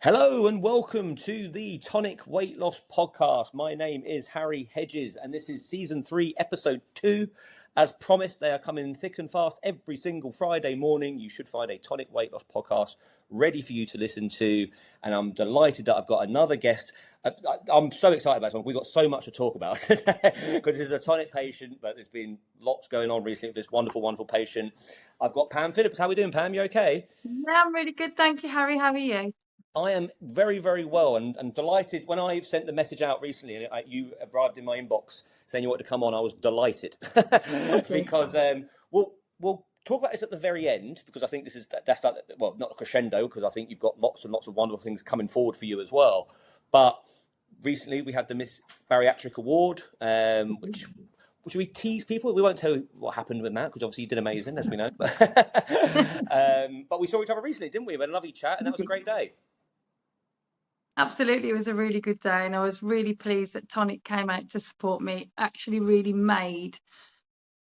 Hello and welcome to the Tonic Weight Loss Podcast. My name is Harry Hedges and this is Season 3, Episode 2. As promised, they are coming thick and fast every single Friday morning. You should find a Tonic Weight Loss Podcast ready for you to listen to. And I'm delighted that I've got another guest. I'm so excited about this one. We've got so much to talk about today because this is a tonic patient, but there's been lots going on recently with this wonderful, wonderful patient. I've got Pam Phillips. How are we doing, Pam? You okay? Yeah, I'm really good. Thank you, Harry. How are you? I am very, very well and delighted. When I sent the message out recently and you arrived in my inbox saying you wanted to come on, I was delighted because we'll talk about this at the very end because I think that's well, not a crescendo because I think you've got lots and lots of wonderful things coming forward for you as well. But recently we had the Miss Bariatric Award, which should we tease people? We won't tell you what happened with that because obviously you did amazing, as we know. But we saw each other recently, didn't we? We had a lovely chat and that was a great day. Absolutely, it was a really good day, and I was really pleased that Tonic came out to support me. Actually, really made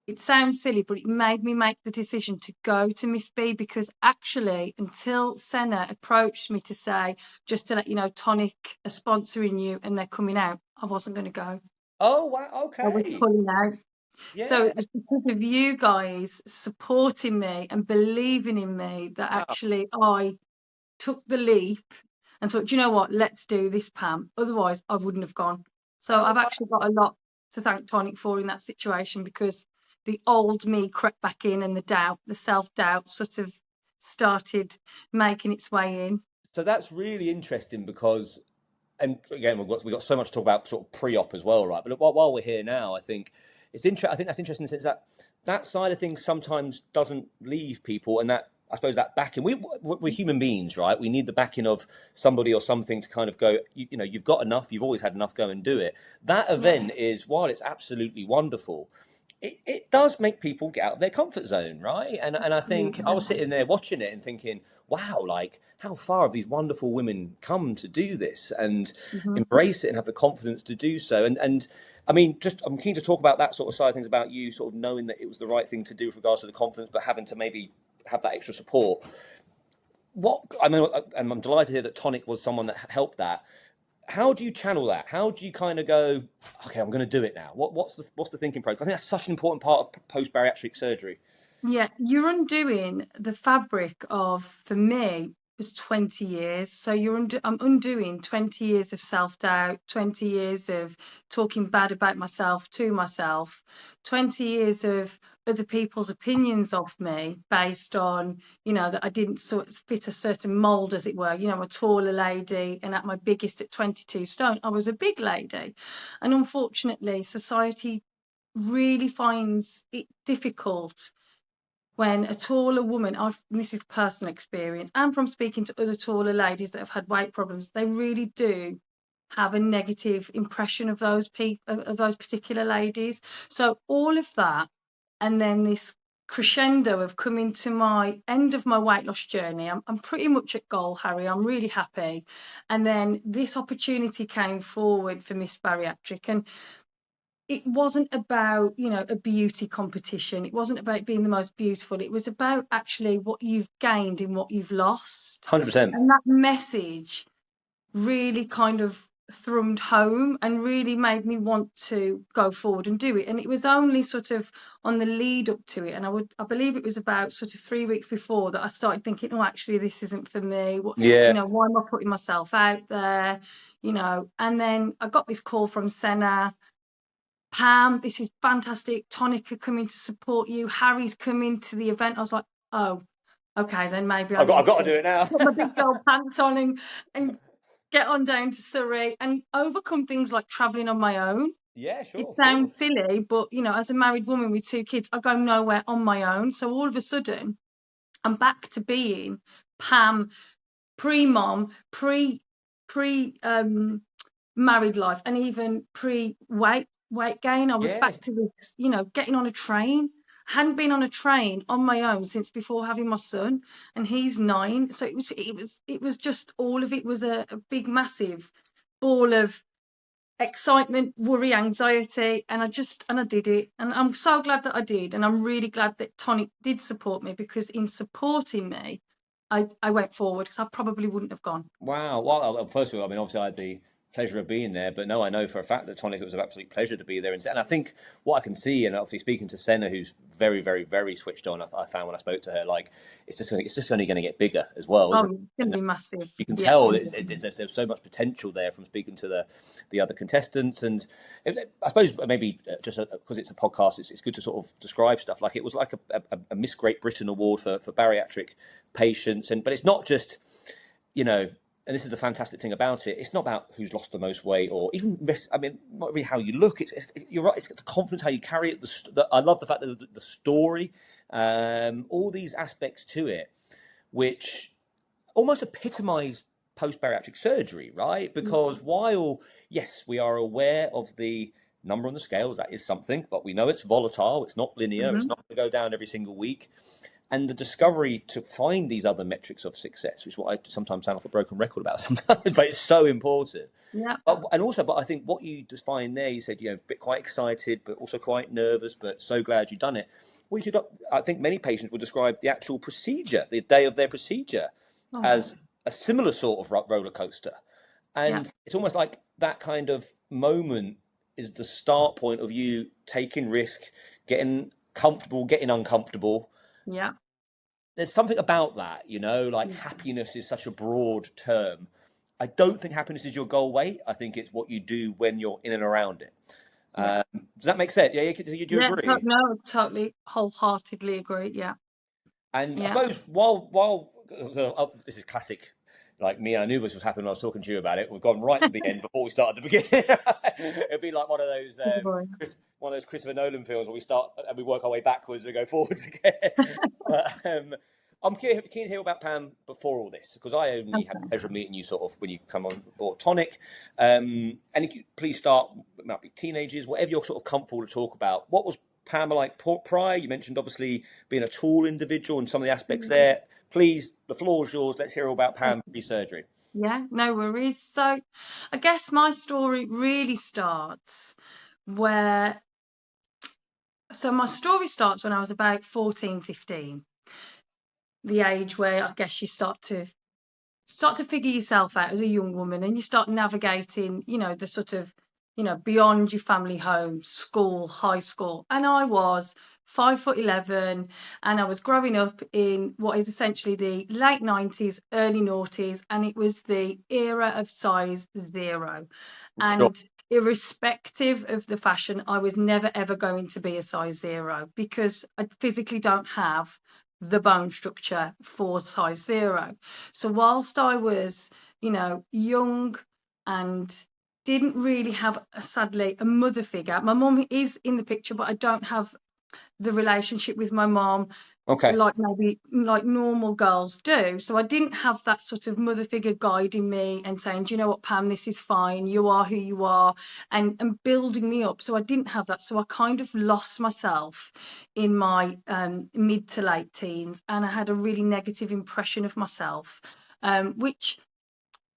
it sounds silly, but it made me make the decision to go to Miss B because actually, until Senna approached me to say, just to let you know, Tonic are sponsoring you and they're coming out, I wasn't going to go. Oh, wow. I was Okay. pulling out. So Yeah. it was because of you guys supporting me and believing in me that Wow. actually I took the leap and thought, "Do you know what, let's do this, Pam. Otherwise, I wouldn't have gone." So Oh, I've actually got a lot to thank Tonic for in that situation because the old me crept back in and the self-doubt sort of started making its way in. so that's really interesting because, and again, we've got so much to talk about sort of pre-op as well, right? But while we're here now, I think I think that's interesting in the sense that that side of things sometimes doesn't leave people, and that I suppose that backing. We're human beings, right? We need the backing of somebody or something to kind of go. You've got enough. You've always had enough. Go and do it. That event is, while it's absolutely wonderful, it does make people get out of their comfort zone, right? And I think I was sitting there watching it and thinking, wow, like how far have these wonderful women come to do this and embrace it and have the confidence to do so? And I mean, just I'm keen to talk about that sort of side of things about you sort of knowing that it was the right thing to do with regards to the confidence, but having to maybe have that extra support. And I'm delighted to hear that Tonic was someone that helped that. How do you channel that? How do you kind of go, okay, I'm going to do it now? What's the thinking process? I think that's such an important part of post bariatric surgery. Yeah, you're undoing the fabric of, for me, was 20 years. So I'm undoing 20 years of self-doubt, 20 years of talking bad about myself to myself, 20 years of other people's opinions of me based on, that I didn't sort of fit a certain mold, as it were. A taller lady, and at my biggest at 22 stone, I was a big lady. And unfortunately, society really finds it difficult when a taller woman, this is personal experience, and from speaking to other taller ladies that have had weight problems, they really do have a negative impression of those particular ladies. So all of that, and then this crescendo of coming to my end of my weight loss journey, I'm pretty much at goal, Harry. I'm really happy. And then this opportunity came forward for Miss Bariatric, and it wasn't about, a beauty competition. It wasn't about being the most beautiful. It was about actually what you've gained in what you've lost. 100%. And that message really kind of thrummed home and really made me want to go forward and do it. And it was only sort of on the lead up to it. And I believe it was about sort of 3 weeks before that I started thinking, oh, actually, this isn't for me. Yeah. Why am I putting myself out there? And then I got this call from Senna. Pam, this is fantastic. Tonic are coming to support you. Harry's coming to the event. I was like, oh, okay, then maybe I've got to do it now. put my big girl pants on and get on down to Surrey and overcome things like travelling on my own. Yeah, sure. It Of sounds course. silly, but as a married woman with 2 kids, I go nowhere on my own. So all of a sudden, I'm back to being Pam, pre-mom, pre married life, and even pre-weight gain. I was Yeah. back to this, getting on a train. I hadn't been on a train on my own since before having my son, and he's 9. So it was just all of it was a big, massive ball of excitement, worry, anxiety, and I did it, and I'm so glad that I did, and I'm really glad that Tonic did support me because in supporting me, I went forward because I probably wouldn't have gone. Wow. Well, first of all, I mean, obviously, I had the pleasure of being there, but no, I know for a fact that Tonic, it was an absolute pleasure to be there. And I think what I can see, and obviously speaking to Senna, who's very, very, very switched on, I found when I spoke to her, like it's just only going to get bigger as well, Oh, isn't it's it? going to be massive. You can Yeah. tell there's so much potential there from speaking to the other contestants, and I suppose maybe just because it's a podcast, it's good to sort of describe stuff. Like it was like a Miss Great Britain award for bariatric patients, but it's not just, you know. And this is the fantastic thing about it. It's not about who's lost the most weight or even I mean, not really how you look. You're right. It's the confidence, how you carry it. I love the fact that the story, all these aspects to it, which almost epitomise post-bariatric surgery, right? Because while, yes, we are aware of the number on the scales, that is something, but we know it's volatile, it's not linear, it's not going to go down every single week. And the discovery to find these other metrics of success, which is what I sometimes sound like a broken record about sometimes, but it's so important. Yeah. But I think what you define there, you said, a bit quite excited, but also quite nervous, but so glad you've done it. Well, I think many patients would describe the actual procedure, the day of their procedure, as a similar sort of roller coaster. And it's almost like that kind of moment is the start point of you taking risk, getting comfortable, getting uncomfortable. Yeah. There's something about that, like happiness is such a broad term. I don't think happiness is your goal weight. I think it's what you do when you're in and around it. Does that make sense? Yeah, do you agree? No, totally, wholeheartedly agree. Yeah. And I suppose while this is classic, like me, I knew this was happening when I was talking to you about it. We've gone right to the end before we start at the beginning. It'd be like one of those Christopher Nolan films where we start and we work our way backwards and go forwards again. But I'm keen to hear about Pam before all this, because I only had the pleasure of meeting you sort of when you come on board Tonic. And please start, it might be teenagers, whatever you're sort of comfortable to talk about. What was Pam like prior? You mentioned obviously being a tall individual and some of the aspects there. Please, the floor is yours. Let's hear all about Pam pre-surgery. Yeah, no worries. So I guess my story really starts where, so my story starts when I was about 14, 15, the age where I guess you start to figure yourself out as a young woman, and you start navigating, the sort of, beyond your family home, school, high school. And I was 5'11", and I was growing up in what is essentially the late 90s, early noughties, and it was the era of size 0. And irrespective of the fashion, I was never ever going to be a size 0 because I physically don't have the bone structure for size 0. So whilst I was, young and didn't really have, sadly, a mother figure. My mum is in the picture, but I don't have the relationship with my mom like maybe like normal girls do. So I didn't have that sort of mother figure guiding me and saying, do you know what, Pam, this is fine, you are who you are, and building me up. So I didn't have that. So I kind of lost myself in my mid to late teens, and I had a really negative impression of myself, which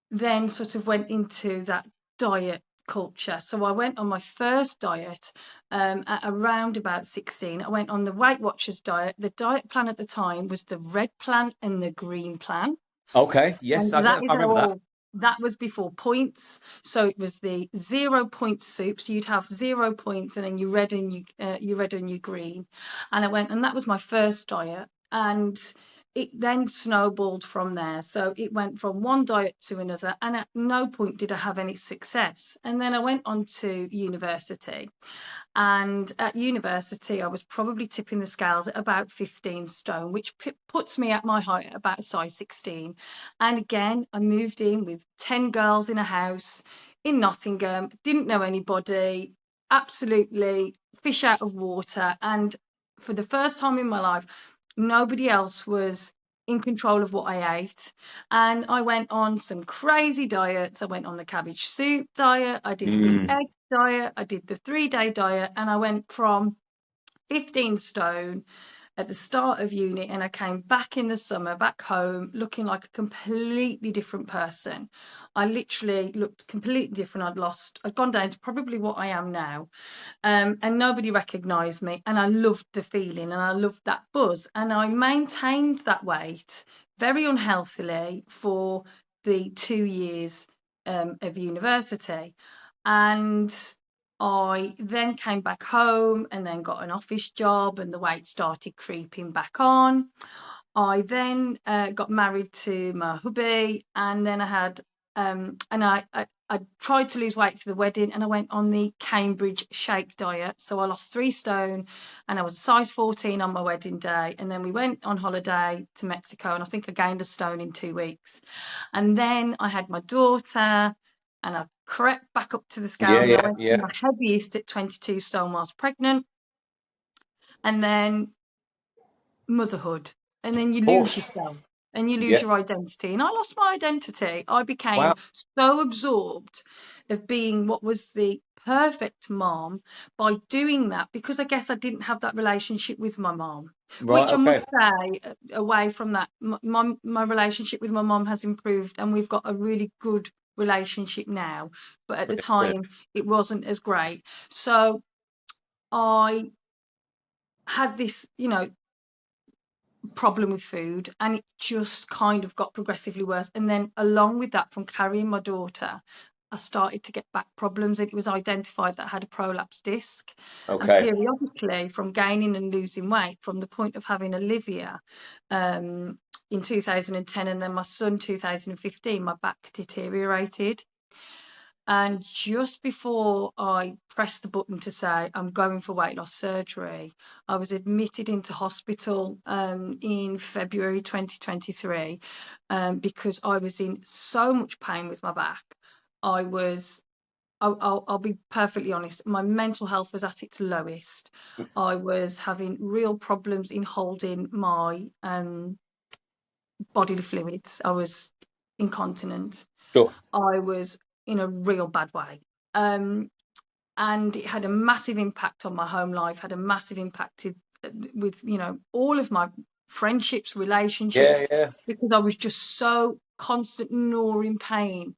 then sort of went into that diet culture. So I went on my first diet at around about 16. I went on the Weight Watchers diet. The diet plan at the time was the red plan and the green plan. Okay, yes, I remember that. That was before points. So it was the 0 point soup. So you'd have 0 points and then you red and you green. And I went, and that was my first diet. And it then snowballed from there. So it went from one diet to another, and at no point did I have any success. And then I went on to university. And at university, I was probably tipping the scales at about 15 stone, which puts me at my height at about size 16. And again, I moved in with 10 girls in a house in Nottingham, didn't know anybody, absolutely fish out of water. And for the first time in my life, nobody else was in control of what I ate. And I went on some crazy diets. I went on the cabbage soup diet. I did the egg diet. I did the 3-day diet. And I went from 15 stone at the start of uni, and I came back in the summer back home looking like a completely different person. I literally looked completely different. I'd gone down to probably what I am now. And nobody recognised me, and I loved the feeling and I loved that buzz, and I maintained that weight very unhealthily for the 2 years of university. And I then came back home and then got an office job, and the weight started creeping back on. I then got married to my hubby, and then I had I tried to lose weight for the wedding, and I went on the Cambridge shake diet. So I lost 3 stone, and I was a size 14 on my wedding day. And then we went on holiday to Mexico, and I think I gained a stone in 2 weeks. And then I had my daughter, and I crept back up to the Yeah, scales, and I yeah, went to yeah. my heaviest at 22 stone whilst pregnant. And then motherhood, and then you Of lose course. yourself and you lose Yeah. your identity. And I lost my identity. I Wow. became so absorbed of being what was the perfect mom by doing that, because I guess I didn't have that relationship with my mom, Right. which I must Okay. say, away from that, my relationship with my mom has improved, and we've got a really good relationship now, but at the Brilliant. Brilliant. time it wasn't as great. So I had this, problem with food, and it just kind of got progressively worse. And then along with that, from carrying my daughter, I started to get back problems, and it was identified that I had a prolapsed disc. And Okay. periodically, from gaining and losing weight, from the point of having Olivia in 2010 and then my son 2015, my back deteriorated. And just before I pressed the button to say I'm going for weight loss surgery, I was admitted into hospital in February 2023 because I was in so much pain with my back. I was, I'll be perfectly honest, my mental health was at its lowest. I was having real problems in holding my bodily fluids. I was incontinent. Sure. I was in a real bad way. Um, and it had a massive impact on my home life, had a massive impact with, all of my friendships, Yeah. relationships, Yeah. because I was just so constant gnawing pain.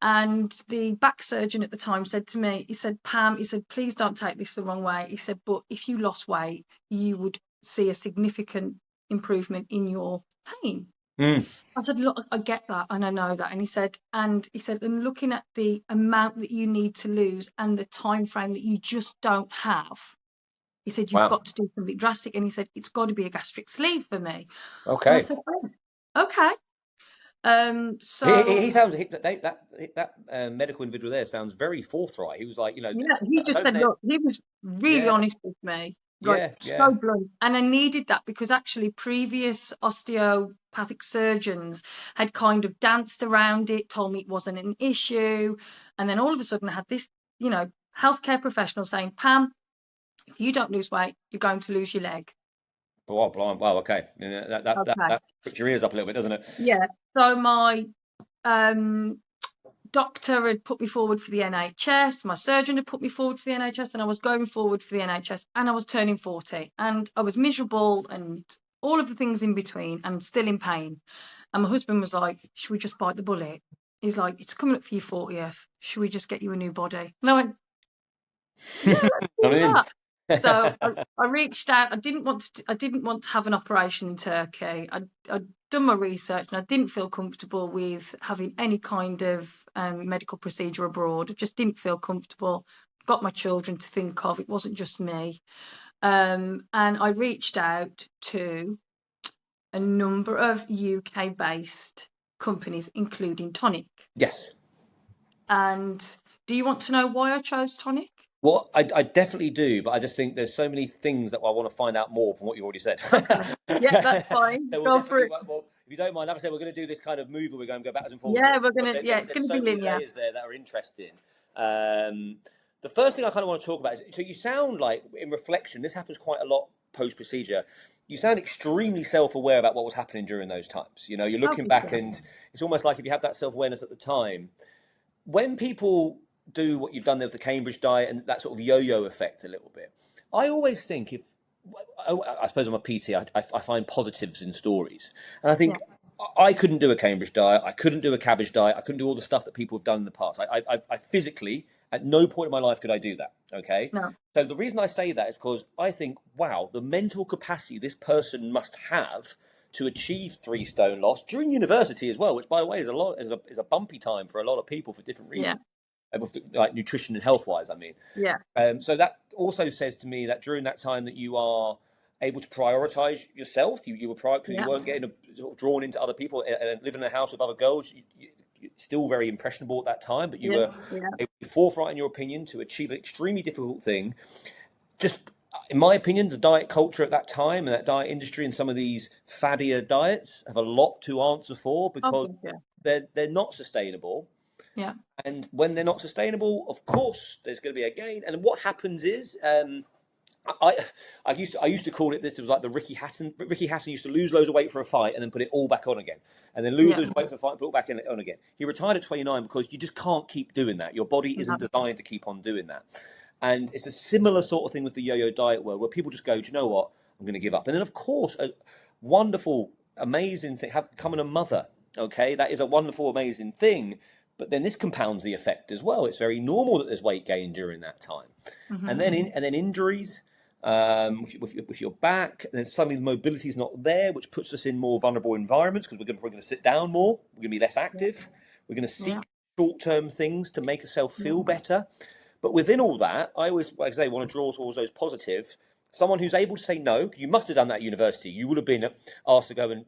And the back surgeon at the time said to me, he said, Pam, he said, please don't take this the wrong way. He said, but if you lost weight, you would see a significant improvement in your pain. Mm. I said, look, I get that and I know that. And looking at the amount that you need to lose and the time frame that you just don't have, he said, you've Wow. got to do something drastic. And he said, it's got to be a gastric sleeve for me. And I Okay. said, oh, okay. He So sounds that medical individual there sounds very forthright. He was like, yeah, he I just don't said, think look, he was really yeah, honest with me, like yeah, so yeah. blunt. And I needed that because actually previous osteopathic surgeons had kind of danced around it, told me it wasn't an issue. And then all of a sudden I had this, healthcare professional saying, Pam, if you don't lose weight, you're going to lose your leg. Wow, blind. Wow, okay. Yeah, Okay. that puts your ears up a little bit, doesn't it? Yeah. So my um doctor had put me forward for the NHS, my surgeon had put me forward for the NHS, and I was going forward for the NHS, and I was turning 40, and I was miserable and all of the things in between and still in pain. And my husband was like, should we just bite the bullet? He's like, it's coming up for your 40th. Should we just get you a new body? And I went, yeah, let's I'm do in. that. So I reached out. I didn't want to have an operation in Turkey. I'd done my research and I didn't feel comfortable with having any kind of medical procedure abroad. I just didn't feel comfortable. Got my children to think of. It wasn't just me. And I reached out to a number of UK-based companies, including Tonic. Yes. And do you want to know why I chose Tonic? Well, I definitely do, but I just think there's so many things that I want to find out more from what you already said. Okay. Yeah, that's fine. So we'll Go for definitely, it. well, if you don't mind, like I said, we're going to do this kind of move where we're going to go backwards and forwards a Yeah, little bit. Because it's there's gonna be so many linear. layers there that are interesting. The first thing I kind of want to talk about is, so you sound like, in reflection, this happens quite a lot post-procedure. You sound extremely self-aware about what was happening during those times. You know, you're Oh, looking good, back yeah. and it's almost like if you have that self-awareness at the time, when people do what you've done there with the Cambridge diet and that sort of yo-yo effect a little bit, I always think if I suppose I'm a PT, I find positives in stories, and I Yeah. think I couldn't do a Cambridge diet, I couldn't do a cabbage diet, I couldn't do all the stuff that people have done in the past. I physically, at no point in my life could I do that. Okay, No. so the reason I say that is because I think, wow, the mental capacity this person must have to achieve 3 stone loss during university as well, which by the way is a bumpy time for a lot of people for different Yeah. reasons, like nutrition and health wise. I mean, Yeah. so that also says to me that during that time that you are able to prioritize yourself. You were because you Yeah. weren't getting sort of drawn into other people and living in a house with other girls. You're still very impressionable at that time, but you Yeah. were Yeah. able to be forthright in your opinion to achieve an extremely difficult thing. Just in my opinion, the diet culture at that time and that diet industry and some of these faddier diets have a lot to answer for Oh, because God, yeah. they're not sustainable. Yeah. And when they're not sustainable, of course, there's going to be a gain. And what happens is, I I used to call it this. It was like the Ricky Hatton. Ricky Hatton used to lose loads of weight for a fight and then put it all back on again, and then lose Yeah. loads of weight for a fight, put it back on again. He retired at 29 because you just can't keep doing that. Your body No. isn't designed to keep on doing that. And it's a similar sort of thing with the yo-yo diet world, where people just go, do you know what? I'm going to give up. And then, of course, a wonderful, amazing thing, becoming a mother. Okay, that is a wonderful, amazing thing. But then this compounds the effect as well. It's very normal that there's weight gain during that time, Mm-hmm. and then injuries with your back, and then suddenly the mobility is not there, which puts us in more vulnerable environments because we're going to sit down more, we're going to be less active, we're going to seek Yeah. short-term things to make ourselves Yeah. feel better. But within all that, I always, like I say, want to draw towards those positive. Someone who's able to say no. You must have done that at university. You would have been asked to go and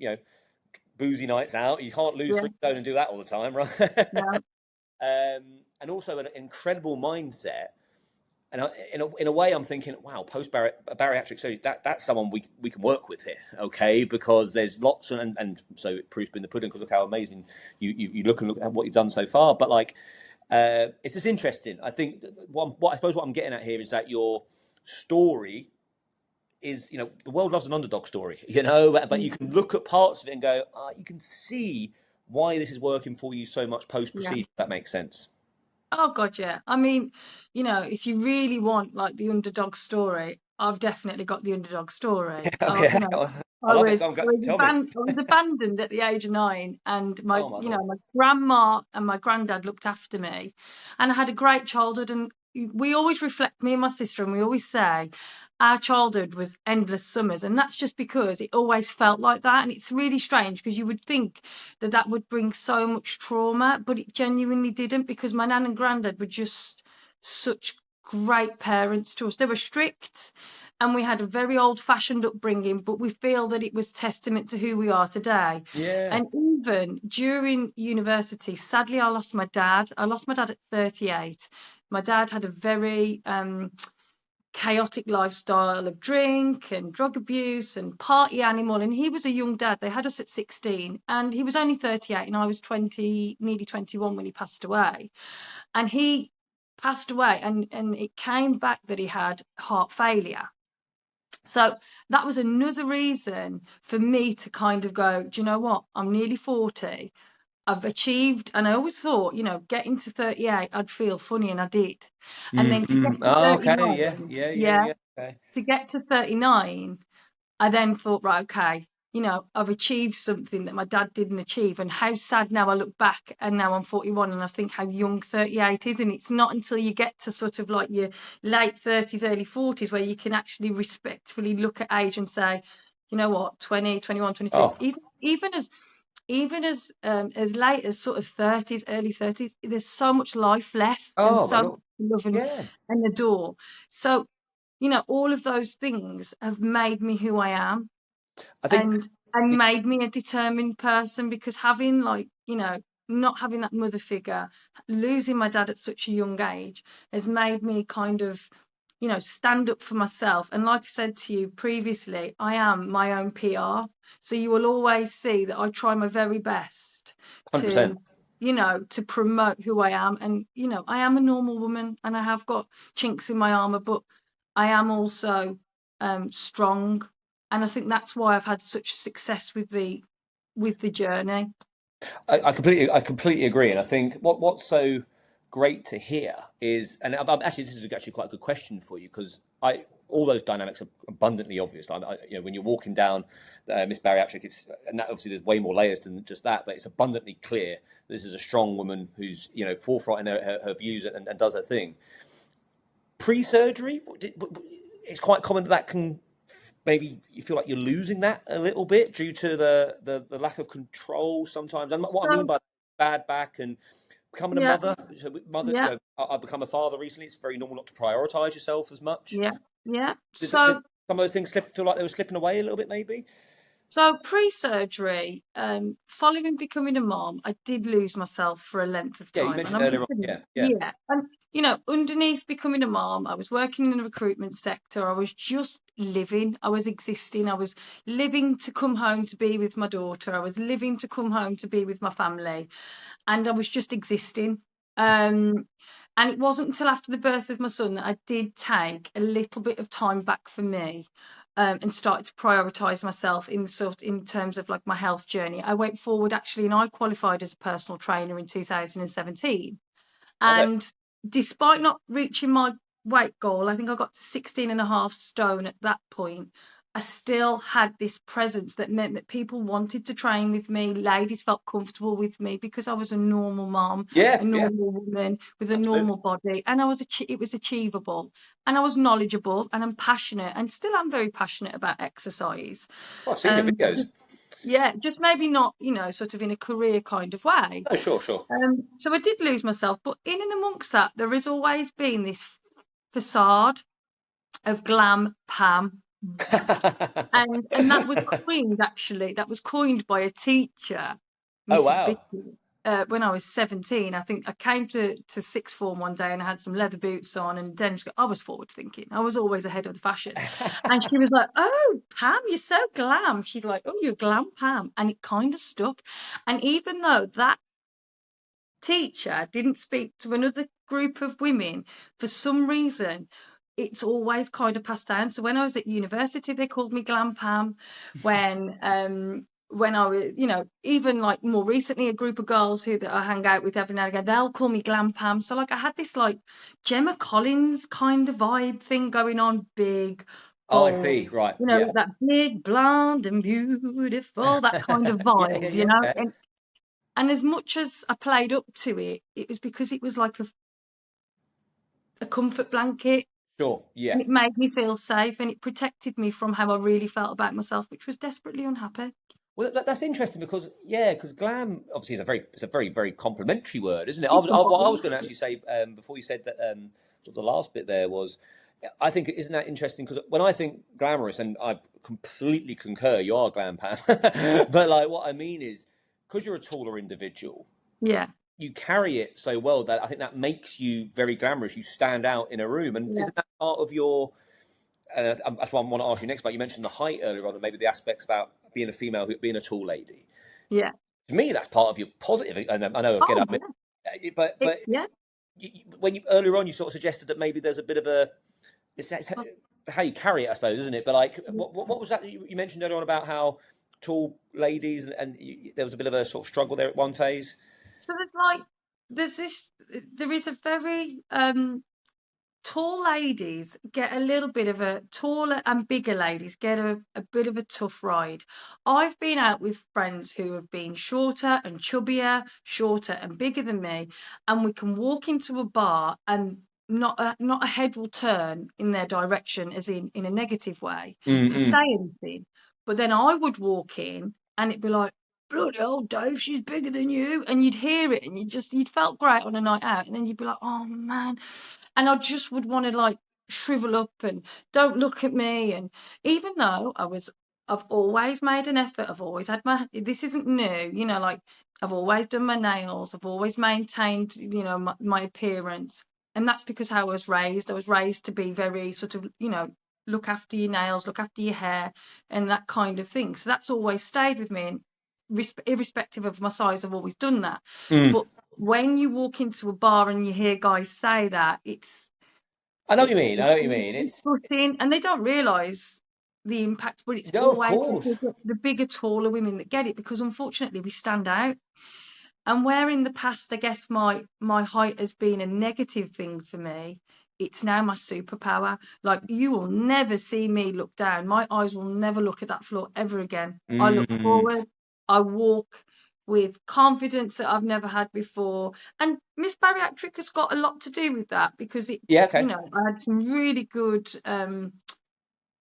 boozy nights out. You can't lose Yeah. 3 stone and do that all the time, right? Yeah. And also an incredible mindset. And in a way, I'm thinking, wow, post bariatric surgery, that's someone we can work with here, okay? Because there's lots and so proof's been the pudding. Because look how amazing you look at what you've done so far. But like, it's just interesting. I think what I suppose what I'm getting at here is that your story is, the world loves an underdog story, but you can look at parts of it and go, you can see why this is working for you so much post Yeah. procedure. If that makes sense. Oh God, yeah. I mean, if you really want like the underdog story, I've definitely got the underdog story. Okay, I love it. Go on, tell me. I was abandoned at the age of 9, and Oh my God. my grandma and my granddad looked after me, and I had a great childhood. And we always reflect, me and my sister, and we always say our childhood was endless summers, and that's just because it always felt like that. And it's really strange because you would think that would bring so much trauma, but it genuinely didn't, because my nan and granddad were just such great parents to us. They were strict, and we had a very old-fashioned upbringing, but we feel that it was testament to who we are today. Yeah. And even during university, sadly, I lost my dad. I lost my dad at 38. My dad had a very chaotic lifestyle of drink and drug abuse and party animal, and he was a young dad. They had us at 16, and he was only 38, and I was 20, nearly 21 when he passed away. And he passed away, and it came back that he had heart failure. So that was another reason for me to kind of go, do you know what? I'm nearly 40. I've achieved, and I always thought, getting to 38, I'd feel funny, and I did. And then to get to Oh, okay. Yeah. 39, Yeah. Yeah. yeah, Yeah. Okay. to get to 39, I then thought, right, okay, I've achieved something that my dad didn't achieve. And how sad now I look back, and now I'm 41, and I think how young 38 is. And it's not until you get to sort of like your late 30s, early 40s, where you can actually respectfully look at age and say, you know what, 20, 21, 22, Oh. even as late as sort of 30s, early 30s, there's so much life left and Oh my so much God. to love Yeah. and adore. So, all of those things have made me who I am, I think. and made me a determined person, because having not having that mother figure, losing my dad at such a young age, has made me kind of stand up for myself. And like I said to you previously, I am my own PR, so you will always see that I try my very best 100%. to promote who I am. And I am a normal woman, and I have got chinks in my armor, but I am also strong, and I think that's why I've had such success with the journey. I completely agree, and I think what's so great to hear is, and actually this is actually quite a good question for you, because all those dynamics are abundantly obvious. When you're walking down Miss Bariatric, and that, obviously there's way more layers than just that, but it's abundantly clear this is a strong woman who's forthright in her views and does her thing. Pre-surgery, it's quite common that can maybe you feel like you're losing that a little bit due to the lack of control sometimes. And what I mean So by bad back and becoming a yeah, mother, so mother, yeah, I've become a father recently. It's very normal not to prioritize yourself as much. yeah, yeah. Did some of those things feel like they were slipping away a little bit, maybe? So pre-surgery, following becoming a mom, I did lose myself for a length of Yeah, you time, and mentioned I'm earlier just on. gonna, Yeah, yeah. yeah, and underneath becoming a mom, I was working in the recruitment sector. I was just living. I was existing. I was living to come home to be with my daughter. I was living to come home to be with my family, and I was just existing. Um, and it wasn't until after the birth of my son that I did take a little bit of time back for me, and started to prioritize myself in terms of like my health journey. I went forward actually, and I qualified as a personal trainer in 2017. Okay. And despite not reaching my weight goal, I think I got to 16 and a half stone at that point. I still had this presence that meant that people wanted to train with me. Ladies felt comfortable with me because I was a normal mom, Yeah, a yeah, normal woman with a absolutely. normal body, and it was achievable, and I was knowledgeable, and I'm passionate, and still am very passionate about exercise. Well, I've seen the Um, videos. yeah, just maybe not, sort of in a career kind of way. Oh, sure, sure. So I did lose myself, but in and amongst that, there has always been this facade of glam Pam, and that was coined actually. That was coined by a teacher, Oh, Mrs. wow. Bickey. When I was 17, I think I came to sixth form one day and I had some leather boots on and denim. I was forward thinking. I was always ahead of the fashion. And she was like, "Oh, Pam, you're so glam." She's like, "Oh, you're glam Pam." And it kind of stuck. And even though that teacher didn't speak to another group of women, for some reason it's always kind of passed down. So when I was at university, they called me Glam Pam. When I was, even like more recently, a group of girls that I hang out with every now and again, they'll call me Glam Pam. So like I had this like Gemma Collins kind of vibe thing going on, big, Oh, I bold, see. Right. Yeah. that big, blonde and beautiful, that kind of Yeah, yeah, vibe, yeah. Okay. and as much as I played up to it, it was because it was like a comfort blanket, Sure. Yeah. and it made me feel safe, and it protected me from how I really felt about myself, which was desperately unhappy. Well, that's interesting because yeah, because glam obviously is a very very complimentary word, isn't it? It What I was was. going to actually say before you said that sort of the last bit there was, I think isn't that interesting because when I think glamorous, and I completely concur, you are glam Pam, but like what I mean is because you're a taller individual, Yeah, you carry it so well that I think that makes you very glamorous. You stand out in a room, and yeah, isn't that part of your that's what I want to ask you next about. You mentioned the height earlier on, and maybe the aspects about being a female, being a tall lady. yeah. To me, that's part of your positive. And I know, again, Oh I mean, yeah, but yeah. when you earlier on, you sort of suggested that maybe there's a bit of a it's Oh, how you carry it, I suppose, isn't it? But like, yeah. what was that you mentioned earlier on about how tall ladies and there was a bit of a sort of struggle there at one phase? So there's this, there is a very tall ladies get a little bit of a taller and bigger ladies get a bit of a tough ride. I've been out with friends who have been shorter and chubbier, shorter and bigger than me, and we can walk into a bar and not a head will turn in their direction, as in a negative way, to say Mm-mm. anything. But then I would walk in and it'd be like, bloody old Dave, she's bigger than you. And you'd hear it and you'd felt great on a night out. And then you'd be like, oh man. And I just would want to like shrivel up and don't look at me. And even though I've always made an effort, I've always had this isn't new, like I've always done my nails, I've always maintained, my appearance. And that's because how I was raised. I was raised to be very sort of, look after your nails, look after your hair, and that kind of thing. So that's always stayed with me. And irrespective of my size, I've always done that. Mm. But when you walk into a bar and you hear guys say that, I know what you it's mean. I know what you mean. It's disgusting, and they don't realise the impact. But it's no, of always course. the bigger, taller women that get it because unfortunately we stand out. And where in the past, I guess my height has been a negative thing for me, it's now my superpower. Like you will never see me look down. My eyes will never look at that floor ever again. I look Mm. forward. I walk with confidence that I've never had before. And Miss Bariatric has got a lot to do with that because Yeah. Okay. I had some really good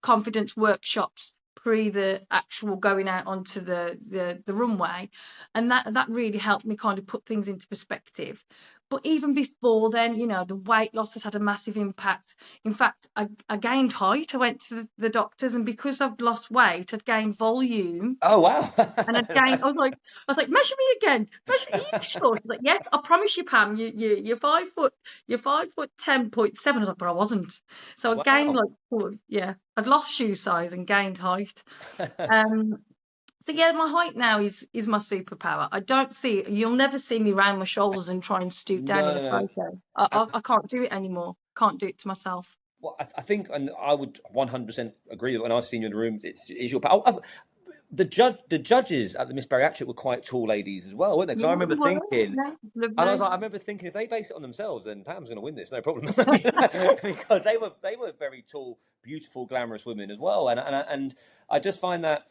confidence workshops pre the actual going out onto the runway, and that really helped me kind of put things into perspective. But even before then, the weight loss has had a massive impact. In fact, I gained height. I went to the doctors, and because I've lost weight, I'd gained volume. Oh wow. And again, measure me again. Measure, are you sure? She's like, yes, I promise you, Pam. You're 5 foot. You're 5'10.7". I was like, but I wasn't. So I gained Wow. I'd lost shoe size and gained height. So yeah, my height now is my superpower. I don't see. You'll never see me round my shoulders and try and stoop down No, in a no, no. photo. I can't do it anymore. Can't do it to myself. Well, I think, and I would 100% agree that when I've seen you in the room, it's your power. The judges at the Miss Bariatric were quite tall ladies as well, weren't they? Because Yeah, I remember they were. thinking, Yeah, and I was lovely. like, I remember thinking, if they base it on themselves, then Pam's going to win this, no problem, because they were very tall, beautiful, glamorous women as well, and I just find that.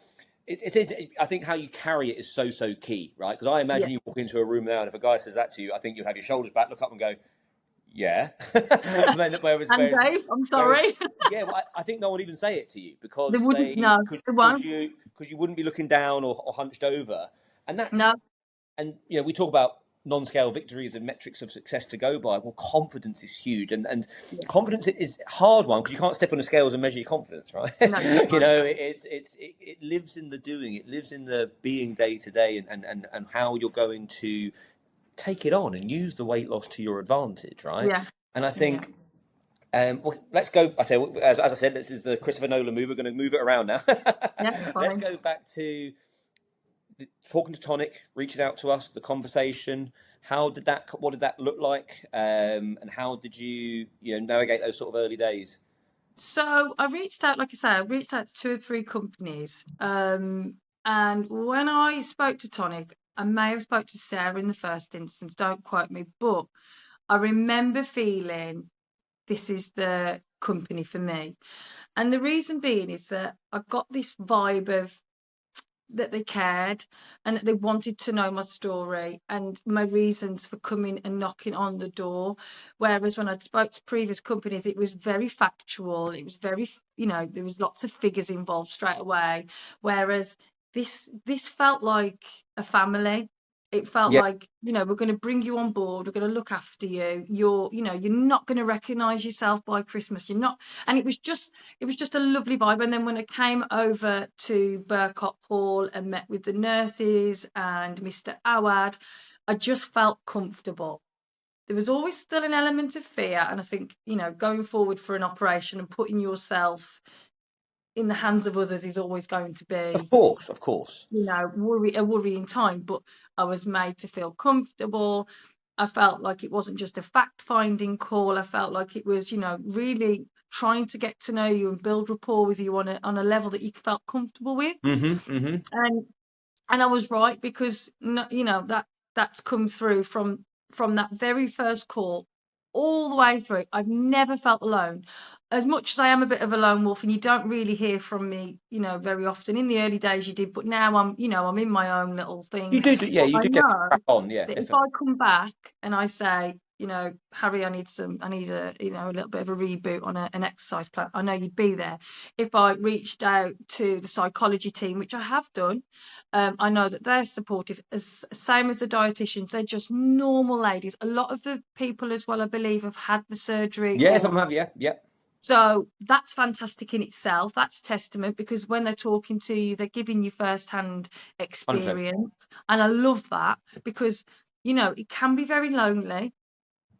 I think how you carry it is so key, right? Because I Yeah. imagine you walk into a room now, and if a guy says that to you, I think you have your shoulders back, look up, and go, "Yeah." And Dave, I'm sorry. Yeah, well, I think no one would even say it to you They because wouldn't know. They won't. you wouldn't be looking down or hunched over, and No. we talk about non-scale victories and metrics of success to go by. Well, confidence is huge, and Yeah. confidence is a hard one because you can't step on the scales and measure your confidence, right? No, you can't. It lives in the doing, it lives in the being day to day, and how you're going to take it on and use the weight loss to your advantage, right? Yeah. And I Yeah. think. Well, let's go. As I said, this is the Christopher Nolan movie. We're going to move it around now. Yeah. Let's Fine. go back to talking to Tonic, reaching out to us, the conversation. What did that look like? And how did you navigate those sort of early days? So I reached out, like I say, I reached out to 2 or 3 companies. And when I spoke to Tonic, I may have spoke to Sarah in the first instance, don't quote me, but I remember feeling this is the company for me. And the reason being is that I got this vibe of that they cared and that they wanted to know my story and my reasons for coming and knocking on the door. Whereas when I'd spoke to previous companies, it was very factual. It was very, there was lots of figures involved straight away. Whereas this felt like a family. It felt Yeah. like, we're going to bring you on board. We're going to look after you. You're not going to recognize yourself by Christmas. You're not. And it was just a lovely vibe. And then when I came over to Burcott Hall and met with the nurses and Mr. Awad, I just felt comfortable. There was always still an element of fear. And I think, going forward for an operation and putting yourself in the hands of others is always going to Of be, course, of course. a worrying time. But I was made to feel comfortable. I felt like it wasn't just a fact-finding call. I felt like it was, really trying to get to know you and build rapport with you on a level that you felt comfortable with. Mm-hmm. And I was right because that's come through from that very first call all the way through. I've never felt alone. As much as I am a bit of a lone wolf, and you don't really hear from me, very often. In the early days, you did, but now I'm in my own little You thing. yeah, But you I do get know crack on, yeah, that if I definitely. come back and I say, Harry, I need a little bit of a reboot on an exercise plan, I know you'd be there. If I reached out to the psychology team, which I have done, I know that they're supportive, same as the dietitians. They're just normal ladies. A lot of the people as well, I believe, have had the surgery Yeah, or some have, yeah. so that's fantastic in itself. That's testament because when they're talking to you, they're giving you first-hand 100%. experience. And I love that because, it can be very lonely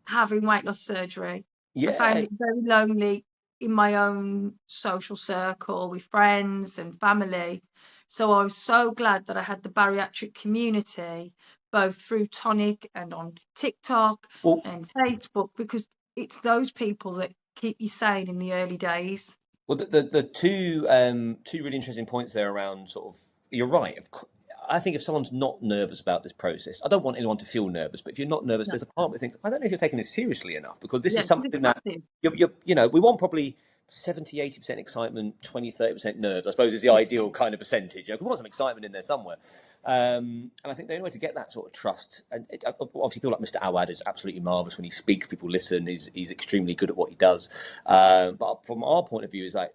having weight loss surgery. I found Yeah. it very lonely in my own social circle with friends and family. So I was so glad that I had the bariatric community, both through Tonic and on TikTok Well, and Facebook, because it's those people that keep you sane in the early days. the two really interesting points there around sort of you're right. I think if someone's not nervous about this process, I don't want anyone to feel nervous. But if you're not nervous, No. there's a part of me that thinks I don't know if you're taking this seriously enough because this Yeah, is because it's something that massive. we want probably 70-80% excitement, 20-30% nerves, I suppose is the Yeah. ideal kind of percentage. We want some excitement in there somewhere. And I think the only way to get that sort of trust, and obviously people like Mr. Awad is absolutely marvellous when he speaks, people listen, he's extremely good at what he does. But from our point of view, is like,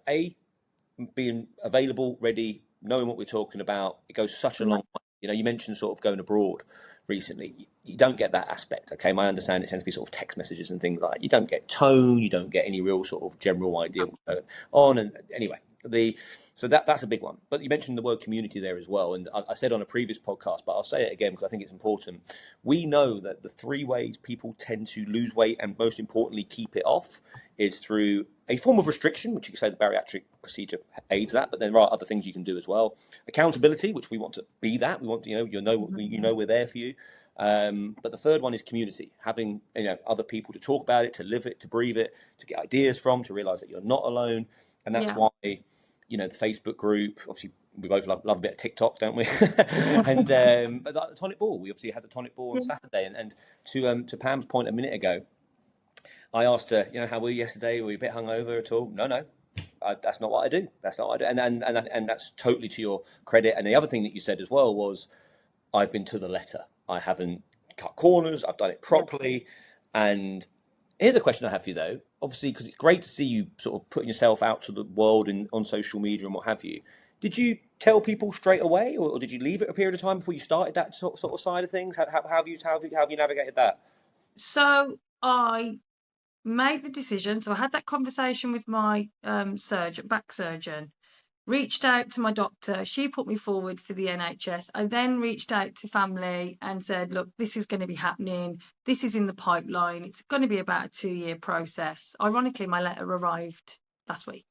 being available, ready, knowing what we're talking about, it goes such a Yeah, long way. You know, you mentioned sort of going abroad recently. You don't get that aspect. Okay, my understanding it tends to be sort of text messages and things like that. You don't get tone. You don't get any real sort of general idea what's going on. And anyway, so that's a big one. But you mentioned the word community there as well. And I said on a previous podcast, but I'll say it again because I think it's important. We know that the three ways people tend to lose weight and most importantly keep it off is through a form of restriction, which you could say the bariatric procedure aids that, but then there are other things you can do as well. Accountability, which we want to be that. We want to, we're there for you. But the third one is community, having other people to talk about it, to live it, to breathe it, to get ideas from, to realize that you're not alone, and that's yeah, why the Facebook group. Obviously, we both love a bit of TikTok, don't we? And but the tonic ball, we obviously had the tonic ball on yeah. Saturday, and to Pam's point a minute ago, I asked her, how were you yesterday? Were you a bit hungover at all? No, no. That's not what I do. That's not what I do. And that's totally to your credit. And the other thing that you said as well was, I've been to the letter. I haven't cut corners. I've done it Yeah. properly. And here's a question I have for you, though. Obviously, because it's great to see you sort of putting yourself out to the world and on social media and what have you. Did you tell people straight away, or did you leave it a period of time before you started that sort of side of things? How have you navigated that? So I made the decision. So I had that conversation with my back surgeon, reached out to my doctor. She put me forward for the NHS. I then reached out to family and said, look, this is going to be happening. This is in the pipeline. It's going to be about a 2-year process. Ironically, my letter arrived last week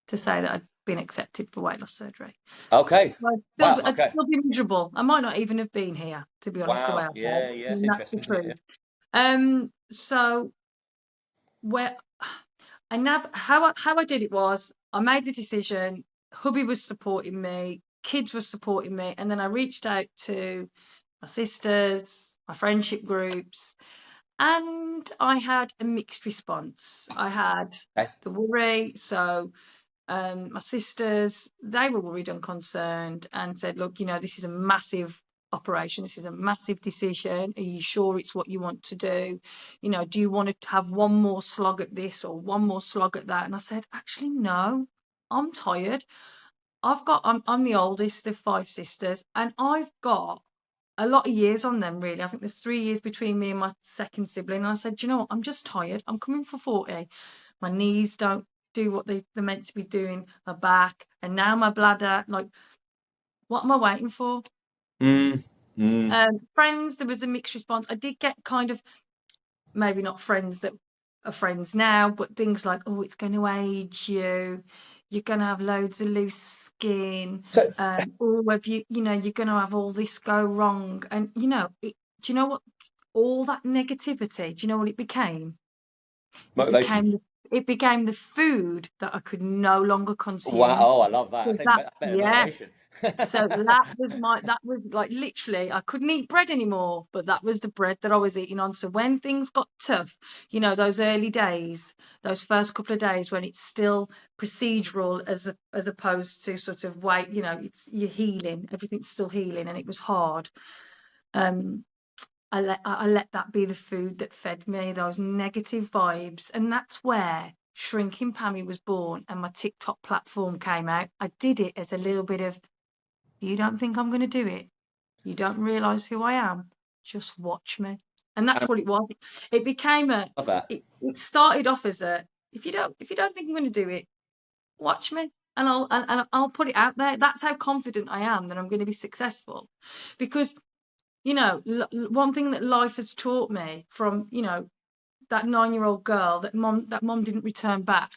to say that I'd been accepted for weight loss surgery. Okay. So Wow. I'd Okay. still be miserable. I might not even have been here, to be honest, the way Wow. I felt. Yeah. Yeah. I It's mean, that's the interesting, isn't it? Yeah. truth. So where how I did it was I made the decision. Hubby was supporting me, kids were supporting me, and then I reached out to my sisters, my friendship groups, and I had a mixed response. I had Okay. the worry, so my sisters, they were worried and concerned and said, look, this is a massive operation. This is a massive decision. Are you sure it's what you want to do? Do you want to have one more slog at this or one more slog at that? And I said, actually, no, I'm tired. I'm the oldest of 5 sisters, and I've got a lot of years on them, really. I think there's 3 years between me and my second sibling. And I said, do you know what? I'm just tired. I'm coming for 40. My knees don't do what they're meant to be doing, my back, and now my bladder. Like, what am I waiting for? Mm, mm. Friends, there was a mixed response. I did get kind of, maybe not friends that are friends now, but things like, oh, it's going to age you. You're going to have loads of loose skin. So Or have you're going to have all this go wrong. And, do you know what? All that negativity, do you know what it became? It motivation. became it became the food that I could no longer Wow. consume. Oh, I love that. So That's that, better than yeah. motivation. So that was like literally I couldn't eat bread anymore, but that was the bread that I was eating on. So when things got tough, those early days, those first couple of days when it's still procedural as opposed to sort of wait, you're healing, everything's still healing, and it was hard. Um, I let that be the food that fed me, those negative vibes. And that's where Shrinking Pammy was born and my TikTok platform came out. I did it as a little bit of, you don't think I'm going to do it? You don't realise who I am? Just watch me. And I that's what it was. It became love that. it started off as a, if you don't think I'm going to do it, watch me. And I'll put it out there. That's how confident I am that I'm going to be successful. Because one thing that life has taught me from, that 9-year-old girl that mom didn't return back,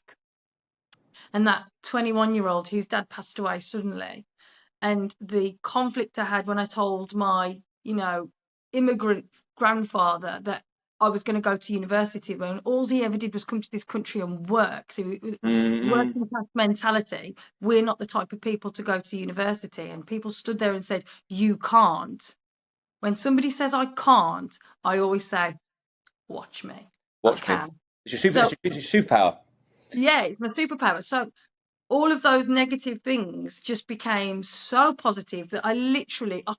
and that 21-year-old whose dad passed away suddenly, and the conflict I had when I told my, immigrant grandfather that I was going to go to university, when all he ever did was come to this country and work. So Mm-mm. working class mentality, we're not the type of people to go to university. And people stood there and said, you can't. When somebody says I can't, I always say, watch me. I Watch me. can. It's your So it's your superpower. yeah, it's my superpower. So all of those negative things just became so positive that I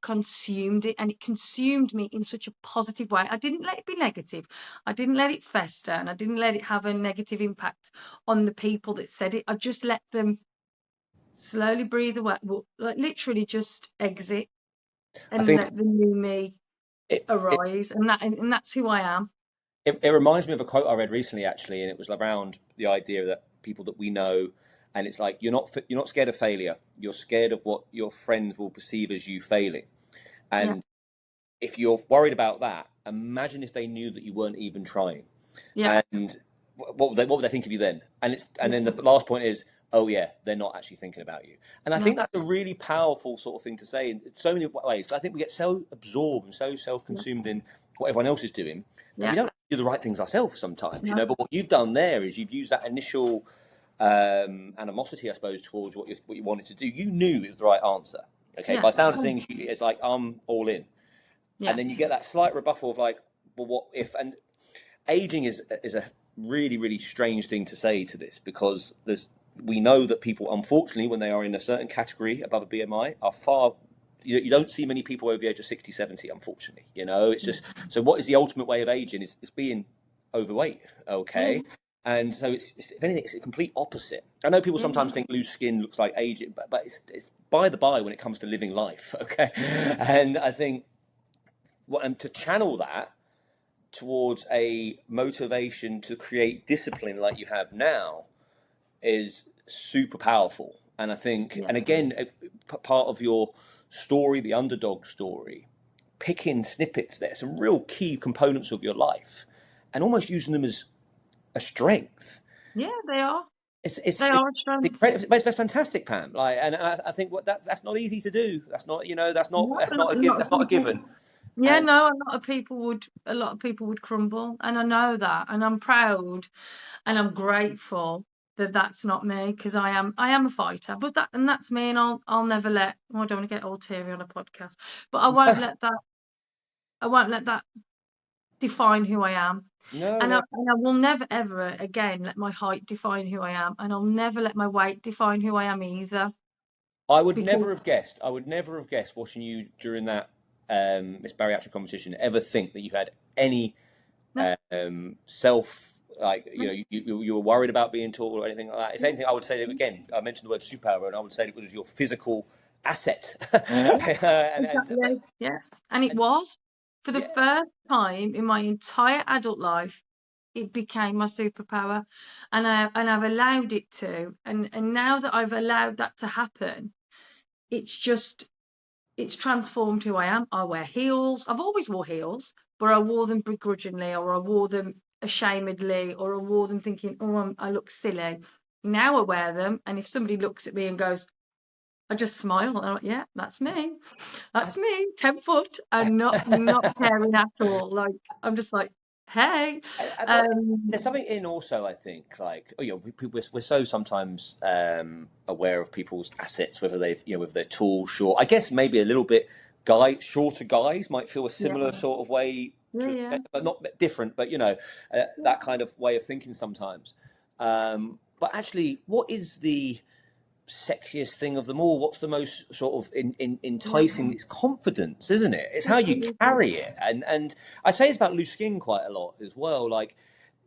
consumed it, and it consumed me in such a positive way. I didn't let it be negative. I didn't let it fester, and I didn't let it have a negative impact on the people that said it. I just let them slowly breathe away, like literally just exit I and think let the new me it, it arise, and that's who I am. it reminds me of a quote I read recently, actually, and it was around the idea that people that we know, and it's like you're not scared of failure. You're scared of what your friends will perceive as you failing. Yeah, And if you're worried about that, imagine if they knew that you weren't even trying. yeah, And what would they think of you then? And then yeah, the last point is, oh yeah, they're not actually thinking about you. And I no, think that's a really powerful sort of thing to say in so many ways. I think we get so absorbed and so yeah, self-consumed in what everyone else is doing that we yeah, don't do the right things ourselves sometimes, you no, know. But what you've done there is you've used that initial animosity, I suppose, towards what you wanted to do. You knew it was the right answer. Okay, yeah, by the sounds of things, it's like I'm all in, yeah, and then you get that slight rebuffal of like, well, what if? And aging is a really really strange thing to say to this because we know that people unfortunately when they are in a certain category above a BMI are far you don't see many people over the age of 60, 70, unfortunately, you know. It's just so what is the ultimate way of aging is being overweight, yeah, okay. And so it's if anything it's a complete opposite. I know people yeah, sometimes think loose skin looks like aging, but it's by the by when it comes to living life, okay. And I think and to channel that towards a motivation to create discipline like you have now is super powerful. And I think, yeah, and again, part of your story, the underdog story, picking snippets there, some real key components of your life, and almost using them as a strength. yeah. They are. It's They it's it's, are a strength. it's fantastic, Pam. Like, and I think what that's not easy to do. That's not, you know, No, a lot that's of not a people. given. Yeah, And no, a lot of people would crumble, and I know that, and I'm proud, and I'm grateful that that's not me because I am a fighter, but that's me, and I'll never let. Oh, I don't want to get all teary on a podcast, but I won't let that define who I am. no, And no, I will never ever again let my height define who I am, and I'll never let my weight define who I am either. I would Because never have guessed. I would never have guessed watching you during that this bariatric competition ever think that you had any no, self like no, you were worried about being tall or anything like that. If yeah, anything, I would say that again. I mentioned the word superpower, and I would say it was your physical asset. yeah, But exactly, yeah. And it and was for the yeah, first time in my entire adult life, it became my superpower, and I've allowed it to, and now that I've allowed that to happen, it's just it's transformed who I am. I wear heels. I've always wore heels, but I wore them begrudgingly, or I wore them ashamedly, or I wore them thinking, oh, I look silly. Now I wear them, and if somebody looks at me and goes, I just smile. I'm like, yeah, that's me. I, That's me, 10 foot, and not caring at all. Like I'm just like, hey. well, Um, there's something in also. I think like you know we're so sometimes aware of people's assets, whether they've whether they're tall, short. I guess maybe a little bit shorter guys might feel a yeah, similar sort of way yeah, to, yeah, but not different, but yeah, that kind of way of thinking sometimes. But actually, what is the sexiest thing of them all? What's the most sort of yeah. enticing? It's confidence, isn't it? It's how It you really is. carry it, and I say it's about loose skin quite a lot as well. Like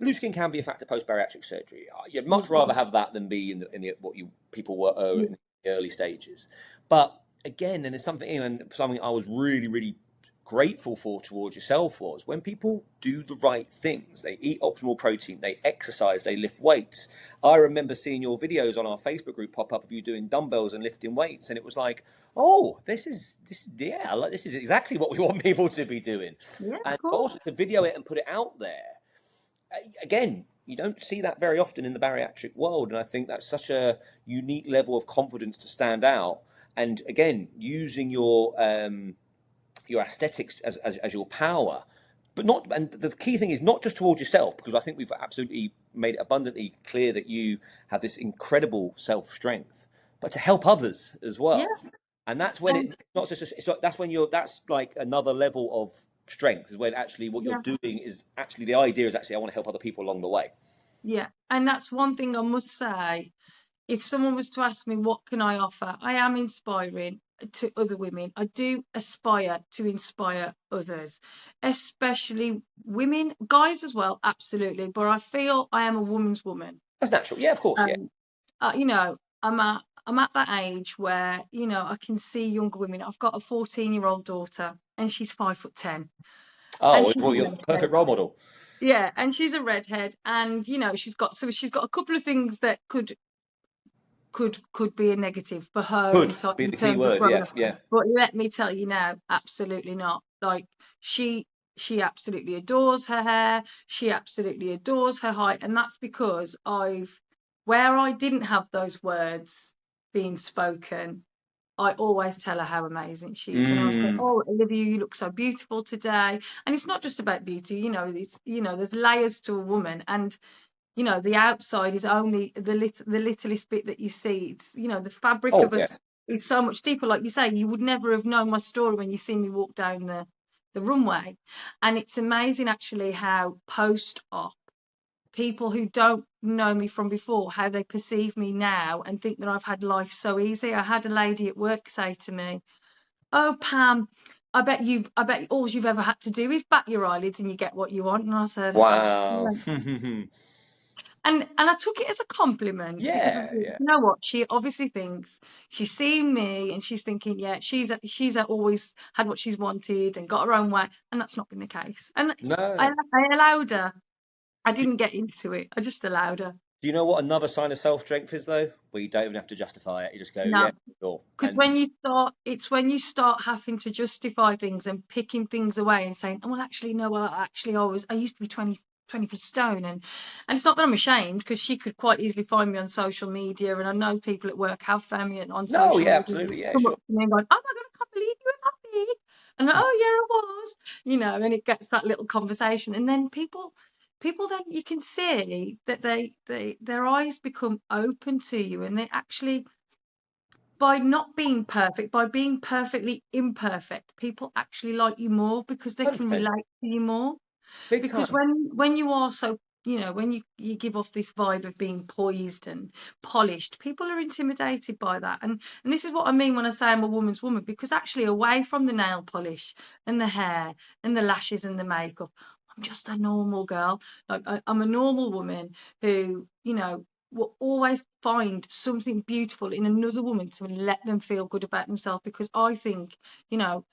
loose skin can be a factor post bariatric surgery. You'd Yeah, much rather have that than be in the what you people were yeah, in the early stages. But again, and it's something and something I was really really grateful for towards yourself was when people do the right things. They eat optimal protein, they exercise, they lift weights. I remember seeing your videos on our Facebook group pop up of you doing dumbbells and lifting weights, and it was like, oh, this is yeah, like this is exactly what we want people to be doing. yeah, of And course. also to video it and put it out there. Again, you don't see that very often in the bariatric world, and I think that's such a unique level of confidence to stand out. And again, using your aesthetics as your power, but not. And the key thing is not just towards yourself, because I think we've absolutely made it abundantly clear that you have this incredible self strength, but to help others as Yeah, well. And that's when um, it's not just it's like, that's when you're that's like another level of strength is when actually what you're yeah, doing is actually the idea is actually I want to help other people along the way. yeah. And that's one thing I must say. If someone was to ask me what can I offer, I am inspiring to other women. I do aspire to inspire others, especially women, guys as well, absolutely. But I feel I am a woman's woman. That's natural. Yeah, of course. Yeah. Um, you know, I'm a I'm at that age where, you know, I can see younger women. I've got a 14-year-old daughter and she's 5'10", and Oh, she's a well, you're a redhead. perfect role model. Yeah, and she's a redhead, and you know, she's got a couple of things that could be a negative for her Could be in the key terms of word. growing Yeah, up. yeah. But let me tell you now, absolutely not. Like she she absolutely adores her hair. She absolutely adores her height, and that's because where I didn't have those words being spoken, I always tell her how amazing she is, and I say, Mm. "Oh, Olivia, you look so beautiful today." And it's not just about beauty, you know. There's layers to a woman, and you know, the outside is only the littlest bit that you see. It's, you know, the fabric Oh, of yeah. us is so much deeper. Like you say, you would never have known my story when you see me walk down the runway. And it's amazing actually how post-op people who don't know me from before, how they perceive me now and think that I've had life so easy. I had a lady at work say to me, "Oh, Pam, I bet all you've ever had to do is bat your eyelids and you get what you want." And I said, Wow. and I took it as a compliment because Yeah, you yeah. know what, she obviously thinks she's seen me and she's thinking, yeah, she's always had what she's wanted and got her own way, and that's not been the case. And No. I allowed her. I Do, didn't get into it. I just allowed her. do you know what another sign of self-strength is, though? Where you don't even have to justify it. You just go, yeah, No, sure. because And when you start having to justify things and picking things away and saying, oh, well, actually, no, well, actually, I used to be 20 foot stone. And it's not that I'm ashamed, because she could quite easily find me on social media. And I know people at work have found me on no, social yeah, media, absolutely, yeah, come up sure. to me and going, oh my God, I can't believe you were that big. And I'm like, oh, yeah, I was, you know, and it gets that little conversation. And then people then you can see that their eyes become open to you, and they actually, by not being perfect, by being perfectly imperfect, people actually like you more because they can 100%. relate to you more. Big Because time. when you are so, you know, when you give off this vibe of being poised and polished, people are intimidated by that. And this is what I mean when I say I'm a woman's woman, because actually away from the nail polish and the hair and the lashes and the makeup, I'm just a normal girl. Like I'm a normal woman who, you know, will always find something beautiful in another woman to let them feel good about themselves, because I think, you know,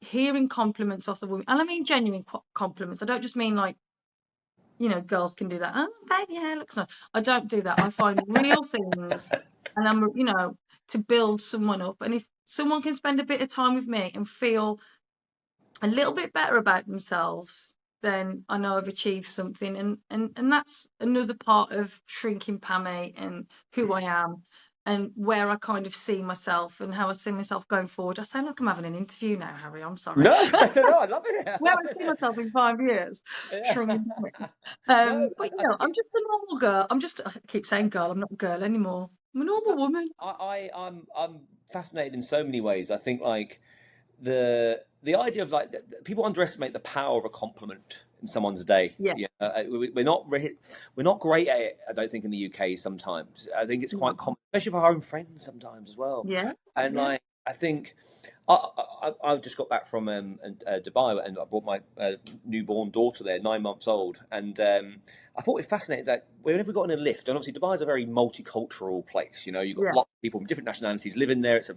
hearing compliments off the woman, and I mean genuine compliments. I don't just mean like, you know, girls can do that. Oh, babe, yeah, looks nice. I don't do that. I find real things, and I'm, you know, to build someone up. And if someone can spend a bit of time with me and feel a little bit better about themselves, then I know I've achieved something. And that's another part of shrinking Pammy and who I am and where I kind of see myself and how I see myself going forward. I sound like I'm having an interview now, Harry. I'm sorry. No, I don't know. I love it. Where I see myself in 5 years, Yeah. shrinking Pammy. No, But you I know, think I'm just a normal girl. I keep saying girl. I'm not a girl anymore. I'm a normal woman. I'm fascinated in so many ways. I think like the idea of like people underestimate the power of a compliment in someone's day. Yeah. Yeah, we're not great at it. I don't think in the UK sometimes. I think it's No. quite common, especially for our own friends sometimes as well. Yeah. And Yeah. like I think I just got back from Dubai and I brought my newborn daughter there, 9 months old, and I thought it fascinating that whenever we got in a lift, and obviously Dubai is a very multicultural place. You know, you've got Yeah. lots of people from different nationalities living there. It's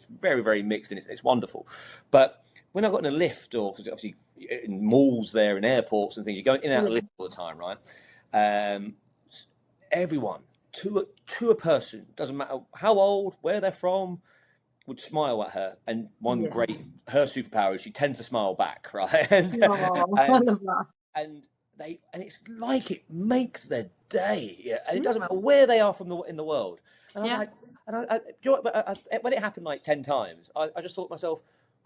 very very mixed and it's wonderful. But when I got in a lift, or obviously in malls there, in airports and things, you're going in and out of Yeah. lift all the time, right? Um, everyone to a person, doesn't matter how old, where they're from, would smile at her. And one Yeah. great her superpower is she tends to smile back, right? and Oh, I and love that. and and it's like it makes their day, yeah? And it Yeah. doesn't matter where they are in the world. And I was Yeah. like, you know what, but when it happened like 10 times, I just thought to myself,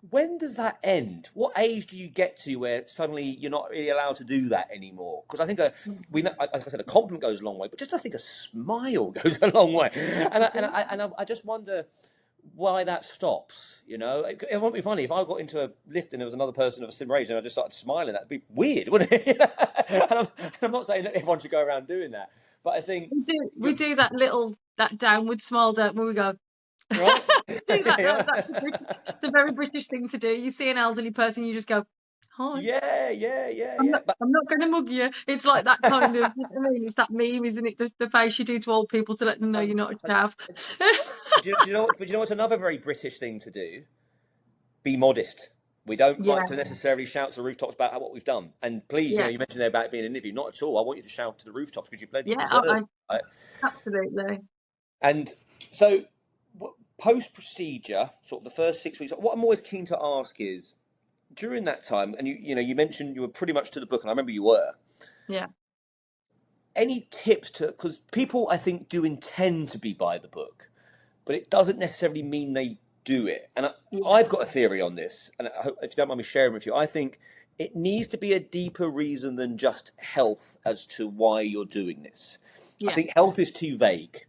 when does that end? What age do you get to where suddenly you're not really allowed to do that anymore? Because I think we know, like I said, a compliment goes a long way, but just I think a smile goes a long way. And I just wonder why that stops. You know, it won't be funny if I got into a lift and there was another person of a similar age and I just started smiling. That'd be weird, wouldn't it? I'm not saying that everyone should go around doing that, but I think We do that little that downward smile, don't we? We go. right. We do that. Yeah. That's the very British thing to do. You see an elderly person, you just go. Hi. Yeah. But I'm not going to mug you. It's like that kind of, you know what I mean? It's that meme, isn't it? The face you do to old people to let them know you're not a chav. do you know what? But do you know what's another very British thing to do? Be modest. We don't Yeah, like to necessarily shout to the rooftops about what we've done. And please, yeah, you mentioned there about it being an interview. Not at all. I want you to shout to the rooftops because you bloody yeah. deserve it. Right? Absolutely. And so, post procedure, sort of the first 6 weeks. What I'm always keen to ask is during that time, and you mentioned you were pretty much to the book, and I remember you were. Yeah, Any tips to, because people I think do intend to be by the book, but it doesn't necessarily mean they do it. And yeah, I've got a theory on this, and I hope, if you don't mind me sharing with you, I think it needs to be a deeper reason than just health as to why you're doing this. I yeah, think health is too vague.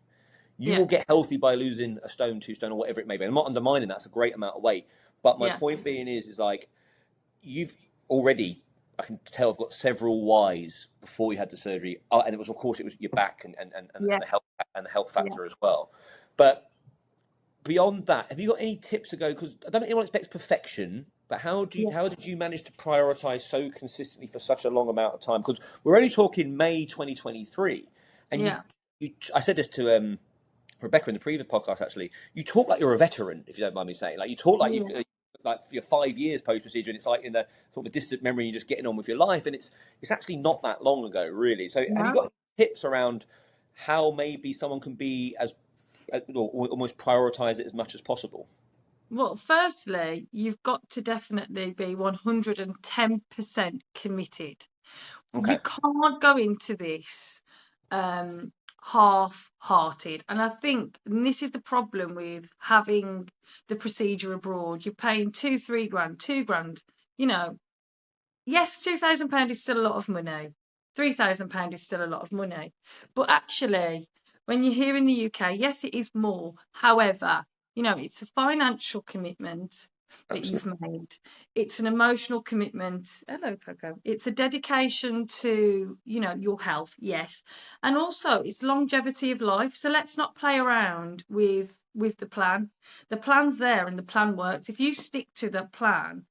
You yeah, will get healthy by losing a stone, 2 stone, or whatever it may be. And I'm not undermining that's a great amount of weight. But my yeah, point being is like you've already, I can tell, I've got several whys before you had the surgery, and it was, of course, it was your back and yeah, the health yeah, factor as well. But beyond that, have you got any tips to go? Because I don't think anyone expects perfection, but yeah, how did you manage to prioritize so consistently for such a long amount of time? Because we're only talking May 2023, and yeah, I said this to Rebecca in the previous podcast. Actually, you talk like you're a veteran, if you don't mind me saying. Like you talk like yeah. you've like you're 5 years post procedure, and it's like in the sort of a distant memory, you're just getting on with your life, and it's actually not that long ago, really. So, have you No. got tips around how maybe someone can be as or almost prioritize it as much as possible? Well, firstly, you've got to definitely be 110% committed. You Okay, can't go into this um, half-hearted. And I think and this is the problem with having the procedure abroad. You're paying 3 grand, 2 grand. You know, yes, £2,000 is still a lot of money. £3,000 is still a lot of money. But actually, when you're here in the UK, yes, it is more. However, it's a financial commitment that you've absolutely. made. It's an emotional commitment. Hello, Coco. It's a dedication to, your health, yes. And also it's longevity of life. So let's not play around with the plan. The plan's there and the plan works. If you stick to the plan,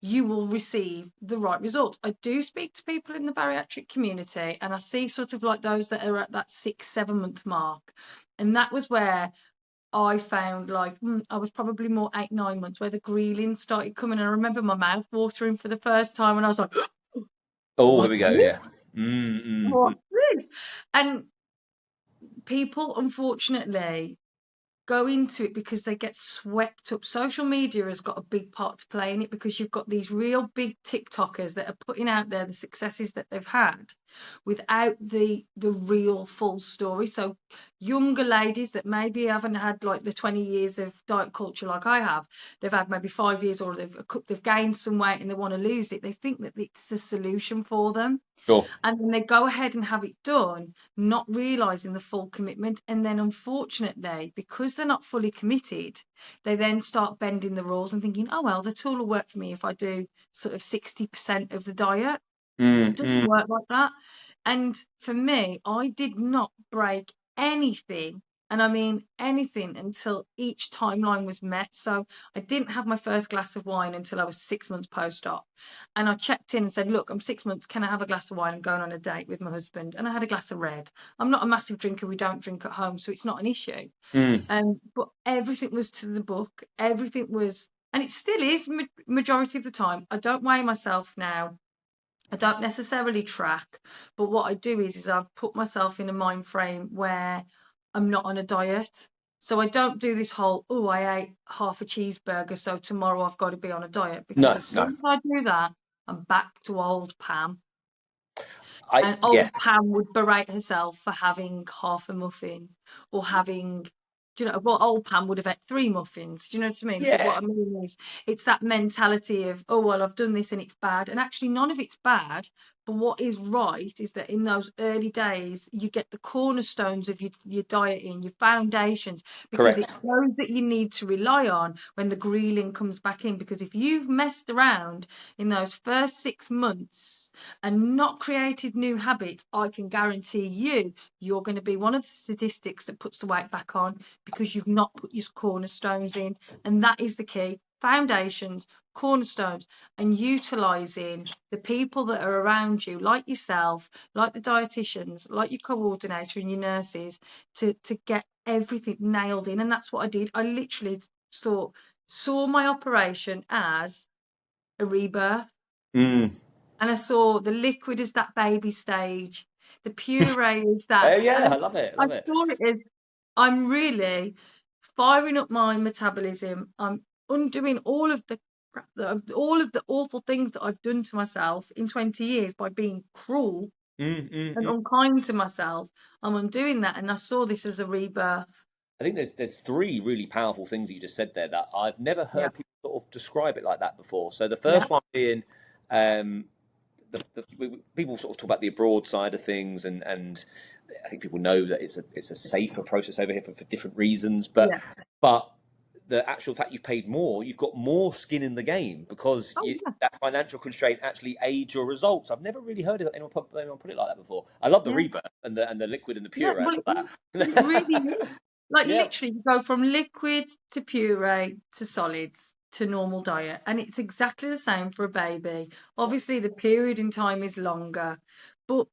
you will receive the right results. I do speak to people in the bariatric community and I see sort of like those that are at that 6, 7 month mark. And that was where I found like I was probably more 8, 9 months where the greeling started coming. And I remember my mouth watering for the first time and I was like, Oh, here we what's go. this? Yeah. Mm. What's this? And people, unfortunately, go into it because they get swept up. Social media has got a big part to play in it because you've got these real big TikTokers that are putting out there the successes that they've had without the real full story. So younger ladies that maybe haven't had like the 20 years of diet culture like I have, they've had maybe 5 years or they've gained some weight and they want to lose it. They think that it's the solution for them. Sure. And then they go ahead and have it done, not realizing the full commitment. And then, unfortunately, because they're not fully committed, they then start bending the rules and thinking, oh, well, the tool will work for me if I do sort of 60% of the diet. It doesn't Mm. work like that. And for me, I did not break anything, and I mean anything, until each timeline was met. So I didn't have my first glass of wine until I was 6 months post-op. And I checked in and said, look, I'm 6 months. Can I have a glass of wine? I'm going on a date with my husband. And I had a glass of red. I'm not a massive drinker. We don't drink at home, so it's not an issue. Mm. But everything was to the book. Everything was, and it still is majority of the time. I don't weigh myself now. I don't necessarily track, but what I do is I've put myself in a mind frame where I'm not on a diet. So I don't do this whole, oh, I ate half a cheeseburger, so tomorrow I've got to be on a diet. Because No, as soon no. as I do that, I'm back to old Pam. I And Yes. old Pam would berate herself for having half a muffin or having, well, old Pam would have had 3 muffins. Do you know what I mean? But Yeah. what I mean is, it's that mentality of, oh, well, I've done this and it's bad. And actually, none of it's bad. But what is right is that in those early days, you get the cornerstones of your dieting, your foundations, because Correct. it's those that you need to rely on when the greeling comes back in. Because if you've messed around in those first 6 months, and not created new habits, I can guarantee you're going to be one of the statistics that puts the weight back on because you've not put your cornerstones in. And that is the key. foundations, cornerstones, and utilizing the people that are around you, like yourself, like the dietitians, like your coordinator and your nurses, to get everything nailed in. And that's what I did. I literally saw my operation as a rebirth. Mm. And I saw the liquid as that baby stage, the puree is that, Oh yeah, and I love it. I Love it. saw it as I'm really firing up my metabolism. I'm undoing all of the all of the awful things that I've done to myself in 20 years by being cruel Mm, mm, and mm. unkind to myself. I'm undoing that, and I saw this as a rebirth. I think there's three really powerful things that you just said there that I've never Yeah, heard people sort of describe it like that before. So the yeah, first one being um, people sort of talk about the abroad side of things, and I think people know that it's a safer process over here for different reasons. yeah. But the actual fact you've paid more, you've got more skin in the game because Oh yeah, that financial constraint actually aids your results. I've never really heard anyone put it like that before. I love the yeah. rebirth and the liquid and the Yeah, puree. I well, love it really that. is. Like Yeah, literally, you go from liquid to puree to solids to normal diet, and it's exactly the same for a baby. Obviously, the period in time is longer, but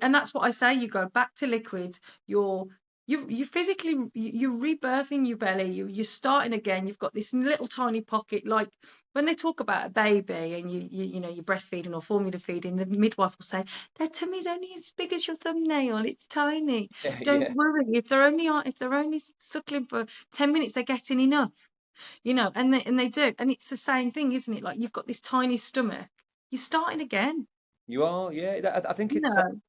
and that's what I say. You go back to liquids. You physically you're rebirthing your belly. You're starting again. You've got this little tiny pocket. Like when they talk about a baby and you know you're breastfeeding or formula feeding, the midwife will say their tummy's only as big as your thumbnail. It's tiny. Don't yeah. worry. If they're only suckling for 10 minutes, they're getting enough. You know, and they do. And it's the same thing, isn't it? Like you've got this tiny stomach. You're starting again. You are, yeah. I think You it's know.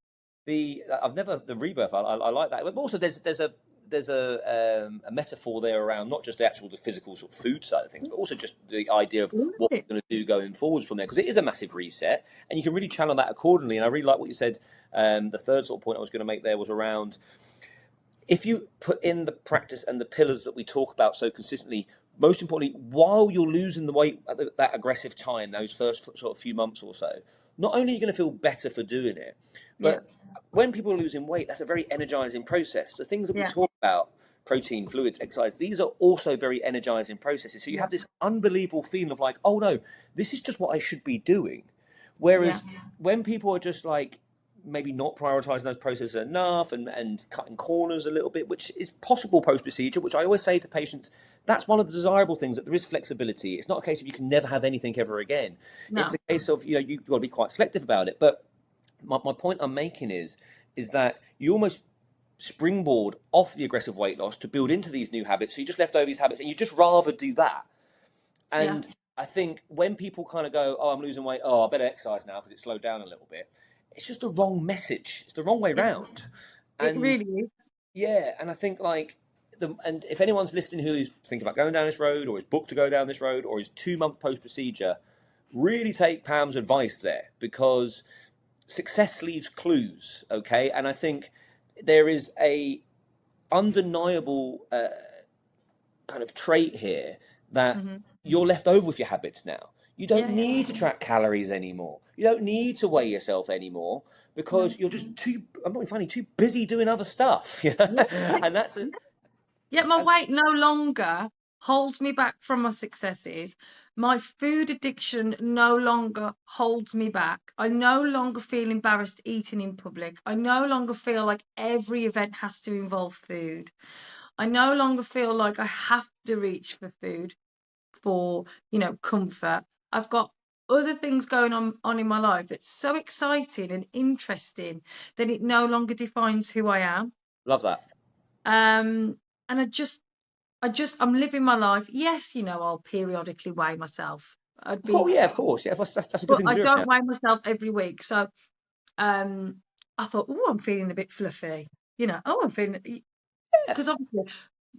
the I've never the rebirth. I like that, but also there's a metaphor there around not just the physical sort of food side of things, but also just the idea of Isn't what it? we're going to do going forwards from there, because it is a massive reset, and you can really channel that accordingly. And I really like what you said. The third sort of point I was going to make there was around if you put in the practice and the pillars that we talk about so consistently, most importantly, while you're losing the weight at that aggressive time, those first sort of few months or so, not only are you going to feel better for doing it, Yeah. but when people are losing weight, that's a very energizing process. The things that we Yeah. talk about, protein, fluids, exercise, these are also very energizing processes. So you Yeah. have this unbelievable feeling of like, oh no, this is just what I should be doing. Yeah. Whereas when people are just like maybe not prioritizing those processes enough and cutting corners a little bit, which is possible post procedure, which I always say to patients, that's one of the desirable things, that there is flexibility. It's not a case of you can never have anything ever again. It's No. a case of, you've got to be quite selective about it. But my point I'm making is that you almost springboard off the aggressive weight loss to build into these new habits. So you just left over these habits and you just rather do that. Yeah. And I think when people kind of go, oh, I'm losing weight, oh, I better exercise now because it's slowed down a little bit, it's just the wrong message. It's the wrong way It, round. it And really is. yeah, and I think like and if anyone's listening who is thinking about going down this road or is booked to go down this road or is 2 month post procedure, really take Pam's advice there, because success leaves clues, okay? And I think there is a undeniable kind of trait here that Hmm. you're left over with your habits now. You don't Yeah. Yeah. need to track calories anymore. You don't need to weigh yourself anymore No. because you're just too, I'm not being funny, too busy doing other stuff. You know? Yeah. Yeah. And that's a, Yet my and, weight no longer holds me back from my successes. My food addiction no longer holds me back. I no longer feel embarrassed eating in public. I no longer feel like every event has to involve food. I no longer feel like I have to reach for food for, comfort. I've got other things going on in my life that's so exciting and interesting that it no longer defines who I am. love that. And I'm living my life. Yes, I'll periodically weigh myself. I'd Oh, be, yeah, of course. Yeah, that's a good but thing to I do. Yeah. don't weigh myself every week. So, I thought, oh, I'm feeling a bit fluffy. Oh, I'm feeling, because obviously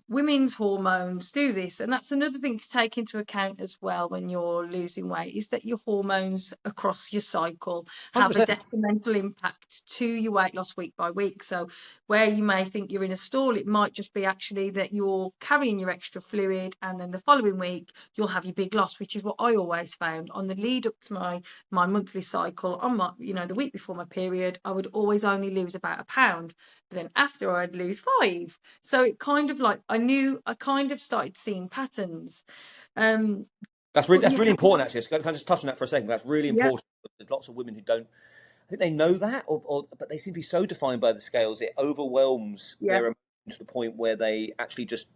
women's hormones do this, and that's another thing to take into account as well when you're losing weight, is that your hormones across your cycle have a 100%. detrimental impact to your weight loss week by week. So where you may think you're in a stall, it might just be actually that you're carrying your extra fluid, and then the following week you'll have your big loss, which is what I always found on the lead up to my monthly cycle. On my, the week before my period, I would always only lose about a pound, but then after I'd lose 5. So it kind of like I knew I kind of started seeing patterns. Um, But that's you really have, important actually. Can I just touch on that for a second? That's really yeah, important. There's lots of women who don't. I think they know that, but they seem to be so defined by the scales it overwhelms yeah, their emotions to the point where they actually just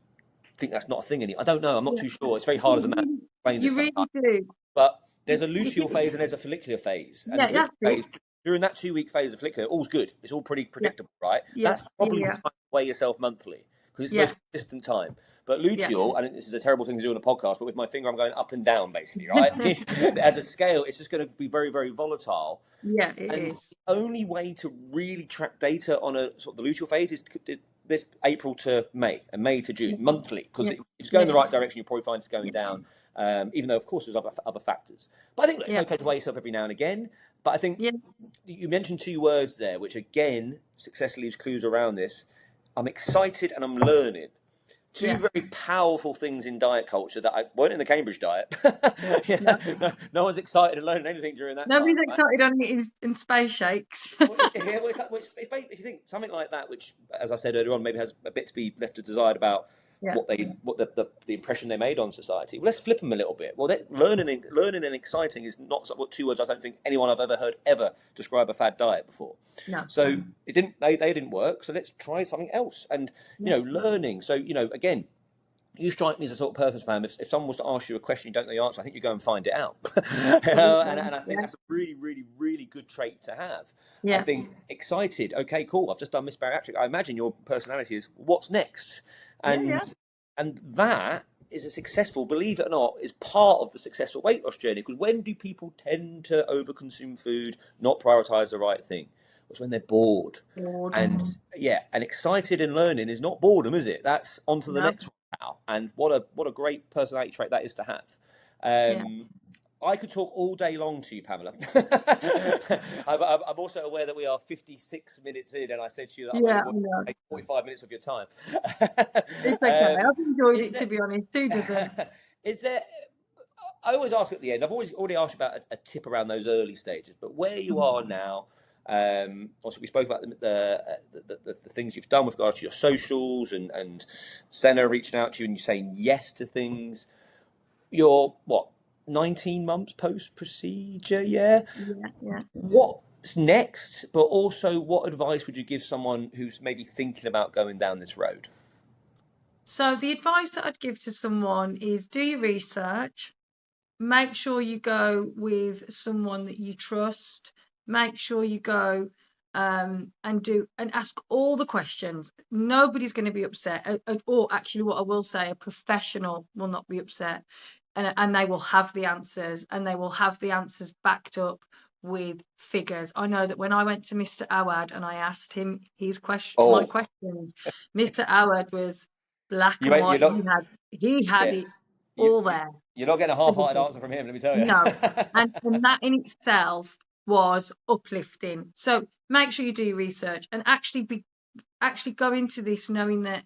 think that's not a thing anymore. I don't know. I'm not yeah. too sure. It's very hard You as a man to really, explain this you sometimes. really do. But there's a If luteal it, phase and there's a follicular phase, and the yeah, follicular that's it. phase during that 2 week phase of follicular, all's good. It's all pretty Yeah, predictable, right? yeah, That's yeah, probably the yeah, time to weigh yourself monthly because it's the yeah, most consistent time. But yeah. luteal, and this is a terrible thing to do on a podcast, but with my finger, I'm going up and down basically, right? As a scale, it's just going to be very, very volatile. Yeah, it And is. the only way to really track data on a sort of the luteal phase is this April to May and May to June Yeah, monthly because yeah, it's going yeah, in the right direction. You'll probably find it's going yeah, down, even though of course there's other factors. But I think look, it's yeah, okay to weigh yourself every now and again. But I think yeah, you mentioned two words there, which again success leaves clues around this. I'm excited and I'm learning. Two yeah. very powerful things in diet culture that I weren't in the Cambridge diet. Yeah, No, no one's excited and learning anything during that time, nobody's right? excited on it in space shakes. Well, yeah, well, if you think something like that, which, as I said earlier on, maybe has a bit to be left to desired about Yeah, what the impression they made on society. Well, let's flip them a little bit. Well, learning and exciting is not what two words I don't think anyone I've ever heard ever describe a fad diet before. no, So they didn't work. So let's try something else. And yeah, learning. So again, you strike me as a sort of purpose man. If someone was to ask you a question you don't know the answer, I think you go and find it out. absolutely. And I think Yeah, that's a really, really, really good trait to have. I yeah, think excited. Okay, cool. I've just done Miss Bariatric. I imagine your personality is what's next, yeah, yeah, and that is a successful. Believe it or not, is part of the successful weight loss journey. Because when do people tend to overconsume food, not prioritize the right thing? It's when they're bored. bored. And yeah, and excited and learning is not boredom, is it? That's on to the No, next one now. And what a great personality trait that is to have. yeah, I could talk all day long to you, Pamela. I'm also aware that we are 56 minutes in, and I said to you that I'm only yeah, I going know. to take 45 minutes of your time. It's okay. um, I've enjoyed is it, to be honest. Who doesn't? there, is there, I always ask at the end, I've already asked you about a tip around those early stages, but where you are now, also we spoke about the things you've done with regards to your socials and Senna reaching out to you and you saying yes to things. You're what, 19 months post procedure, yeah? Yeah, yeah. What's next? But also, what advice would you give someone who's maybe thinking about going down this road? So the advice that I'd give to someone is do your research. Make sure you go with someone that you trust. Make sure you go and ask all the questions. Nobody's going to be upset. Or actually, what I will say, a professional will not be upset, and they will have the answers, and they will have the answers backed up with figures. I know that when I went to Mr. Awad and I asked him my Oh, questions, Mr. Awad was black you and ain't, you're white. not, He had yeah, it you, all you, there, you're not getting a half-hearted everything. answer from him, let me tell you. No. And that in itself was uplifting. So make sure you do research and actually go into this knowing that,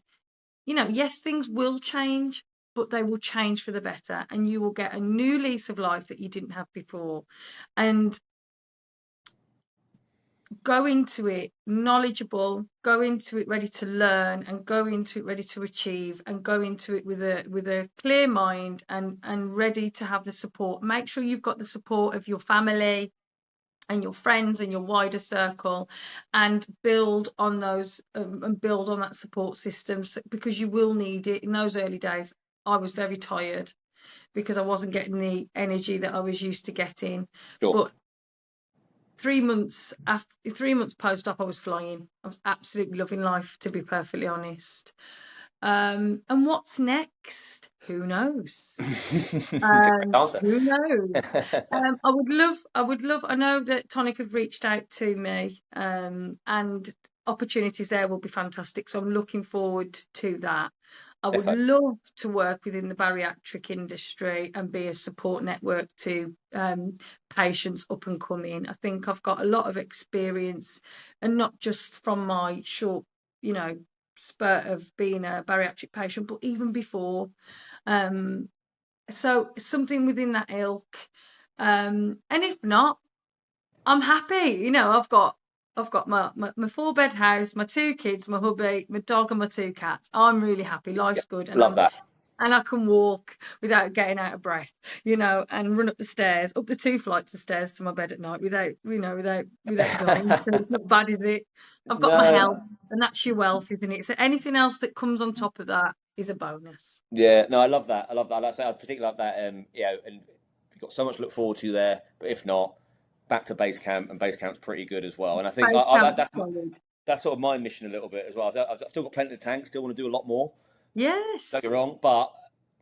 yes, things will change, but they will change for the better, and you will get a new lease of life that you didn't have before. And go into it knowledgeable, go into it ready to learn, and go into it ready to achieve, and go into it with a clear mind and ready to have the support. Make sure you've got the support of your family and your friends and your wider circle, and build on those and build on that support system, because you will need it. In those early days, I was very tired because I wasn't getting the energy that I was used to getting. Sure. But 3 months post-op, I was flying. I was absolutely loving life, to be perfectly honest. And what's next? Who knows? It's a great answer. Who knows? I would love. I know that Tonic have reached out to me, and opportunities there will be fantastic. So I'm looking forward to that. I would Defo. love to work within the bariatric industry and be a support network to patients up and coming. I think I've got a lot of experience, and not just from my short, spurt of being a bariatric patient, but even before. Um, so something within that ilk. And if not, I'm happy. I've got my 4 bed house, my 2 kids, my hubby, my dog, and my 2 cats. I'm really happy. Yeah, Life's good, and love I'm that. and I can walk without getting out of breath, and run up the stairs, up the 2 flights of stairs to my bed at night without dying. So it's not bad, is it? I've got my health, No, and that's your wealth, isn't it? So anything else that comes on top of that is a bonus. yeah, no, I love that. I love that. Like I say, I particularly love that. And you've got so much to look forward to there. But if not, back to base camp, and base camp's pretty good as well. And I think Base camp solid. that's sort of my mission a little bit as well. I've still got plenty of tank. Still want to do a lot more. Don't Yes. get me wrong, but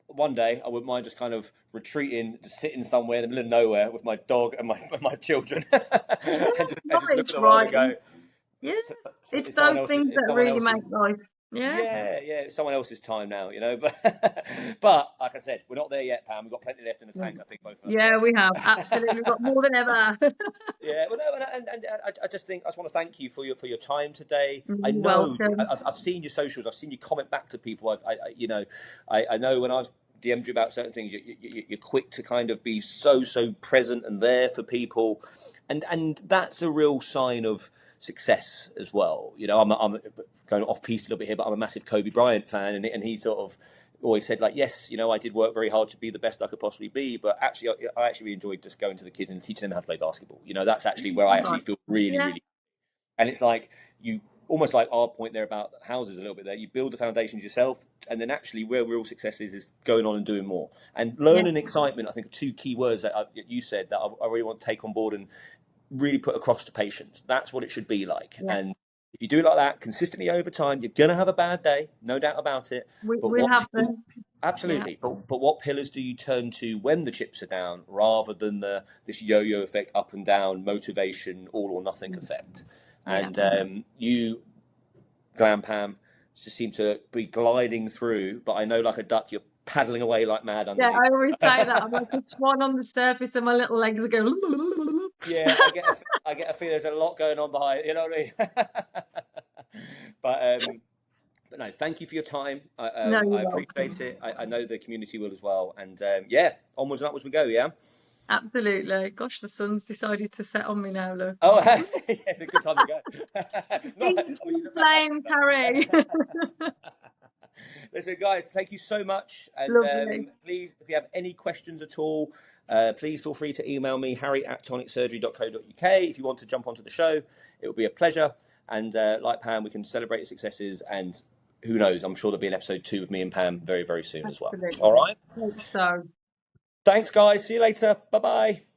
one day I wouldn't mind just kind of retreating, just sitting somewhere in the middle of nowhere with my dog and my children, Yeah, and just look knowledge, at the world and right? go, Yeah. It's it's someone those else. things It's that someone really else's. make life. Yeah. Yeah, it's someone else's time now, But like I said, we're not there yet, Pam. We've got plenty left in the tank, I think, both of us. Yeah, So. we have. Absolutely. We've got more than ever. Yeah, well, no, and I just think I just want to thank you for your time today. You're I know welcome. I've seen your socials. I've seen you comment back to people. I know when I've DM'd you about certain things, you're quick to kind of be so present and there for people, and that's a real sign of success as well. I'm going off piece a little bit here, but I'm a massive Kobe Bryant fan, and he sort of always said like, yes, I did work very hard to be the best I could possibly be, but actually, I actually really enjoyed just going to the kids and teaching them how to play basketball. That's actually where I actually Right. feel really, Yeah. really. And it's like you almost like our point there about houses a little bit there. You build the foundations yourself, and then actually where real success is going on and doing more. And Yeah. learning excitement, I think, are 2 key words that you said that I really want to take on board and really put across to patients. That's what it should be like. Yeah. And if you do it like that consistently over time, you're going to have a bad day, no doubt about it. But We'll have them. Yeah. absolutely. But what pillars do you turn to when the chips are down, rather than this yo-yo effect, up and down, motivation, all or nothing effect? Yeah. And you, Glam Pam, just seem to be gliding through. But I know, like a duck, you're paddling away like mad Yeah, underneath. I always say that. I'm like a swan on the surface and my little legs are going. Yeah, I get a feel there's a lot going on behind. You know what I mean? But no, thank you for your time. No, you're I appreciate welcome. it. I know the community will as well. And yeah, onwards and upwards we go. Yeah. Absolutely. Gosh, the sun's decided to set on me now, look. Oh, it's a good time to go. Feed I mean, the flame, Harry. listen, guys, thank you so much. And Lovely. please, if you have any questions at all, please feel free to email me, harry@tonicsurgery.co.uk. If you want to jump onto the show, it will be a pleasure. And like Pam, we can celebrate your successes. And who knows, I'm sure there'll be an episode 2 with me and Pam very, very soon as well. Absolutely. All right. Hope so. Thanks, guys. See you later. Bye-bye.